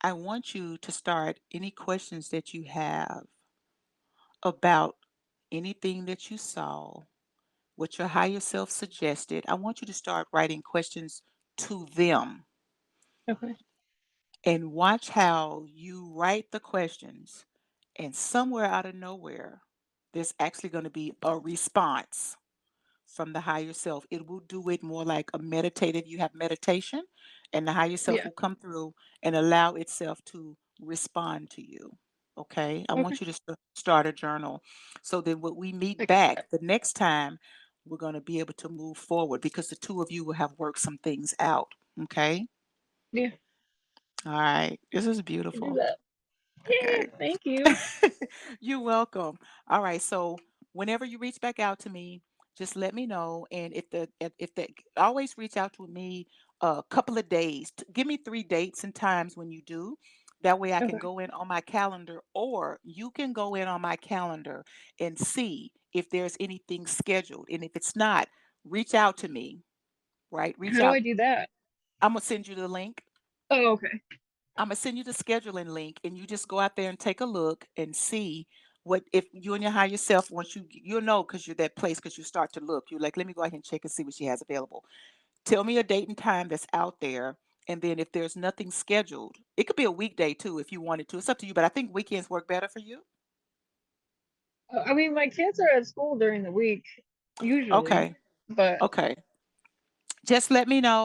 A: I want you to start any questions that you have about anything that you saw, what your higher self suggested. I want you to start writing questions to them
B: Okay.
A: and watch how you write the questions. And somewhere out of nowhere, there's actually going to be a response from the higher self. It will do it more like a meditative. You have meditation, and the higher self
B: Yeah.
A: will come through and allow itself to respond to you. Okay. I
B: Okay.
A: want you to start a journal so that when we
B: I
A: meet
B: got that.
A: back the next time, we're going to be able to move forward because the two of you will have worked some things out. Okay.
B: Yeah.
A: All right. This is
B: I do
A: beautiful.
B: that. Yeah.
A: Okay.
B: Thank you.
A: You're welcome. All right. So whenever you reach back out to me, just let me know. And if the always reach out to me a couple of days. Give me 3 dates and times when you do. That way I can
B: Okay.
A: go in on my calendar, or you can go in on my calendar and see if there's anything scheduled. And if it's not, reach out to me. Right? Reach
B: How do
A: out.
B: I do that?
A: I'm gonna send you the link.
B: Oh, okay.
A: I'm gonna send you the scheduling link, and you just go out there and take a look and see what if you and your higher self. Once you'll know because you're that place because you start to look. You're like, let me go ahead and check and see what she has available. Tell me a date and time that's out there, and then if there's nothing scheduled, it could be a weekday too if you wanted to. It's up to you, but I think weekends work better for you.
B: I mean, my kids are at school during the week usually,
A: Okay,
B: but
A: okay. Just let me know.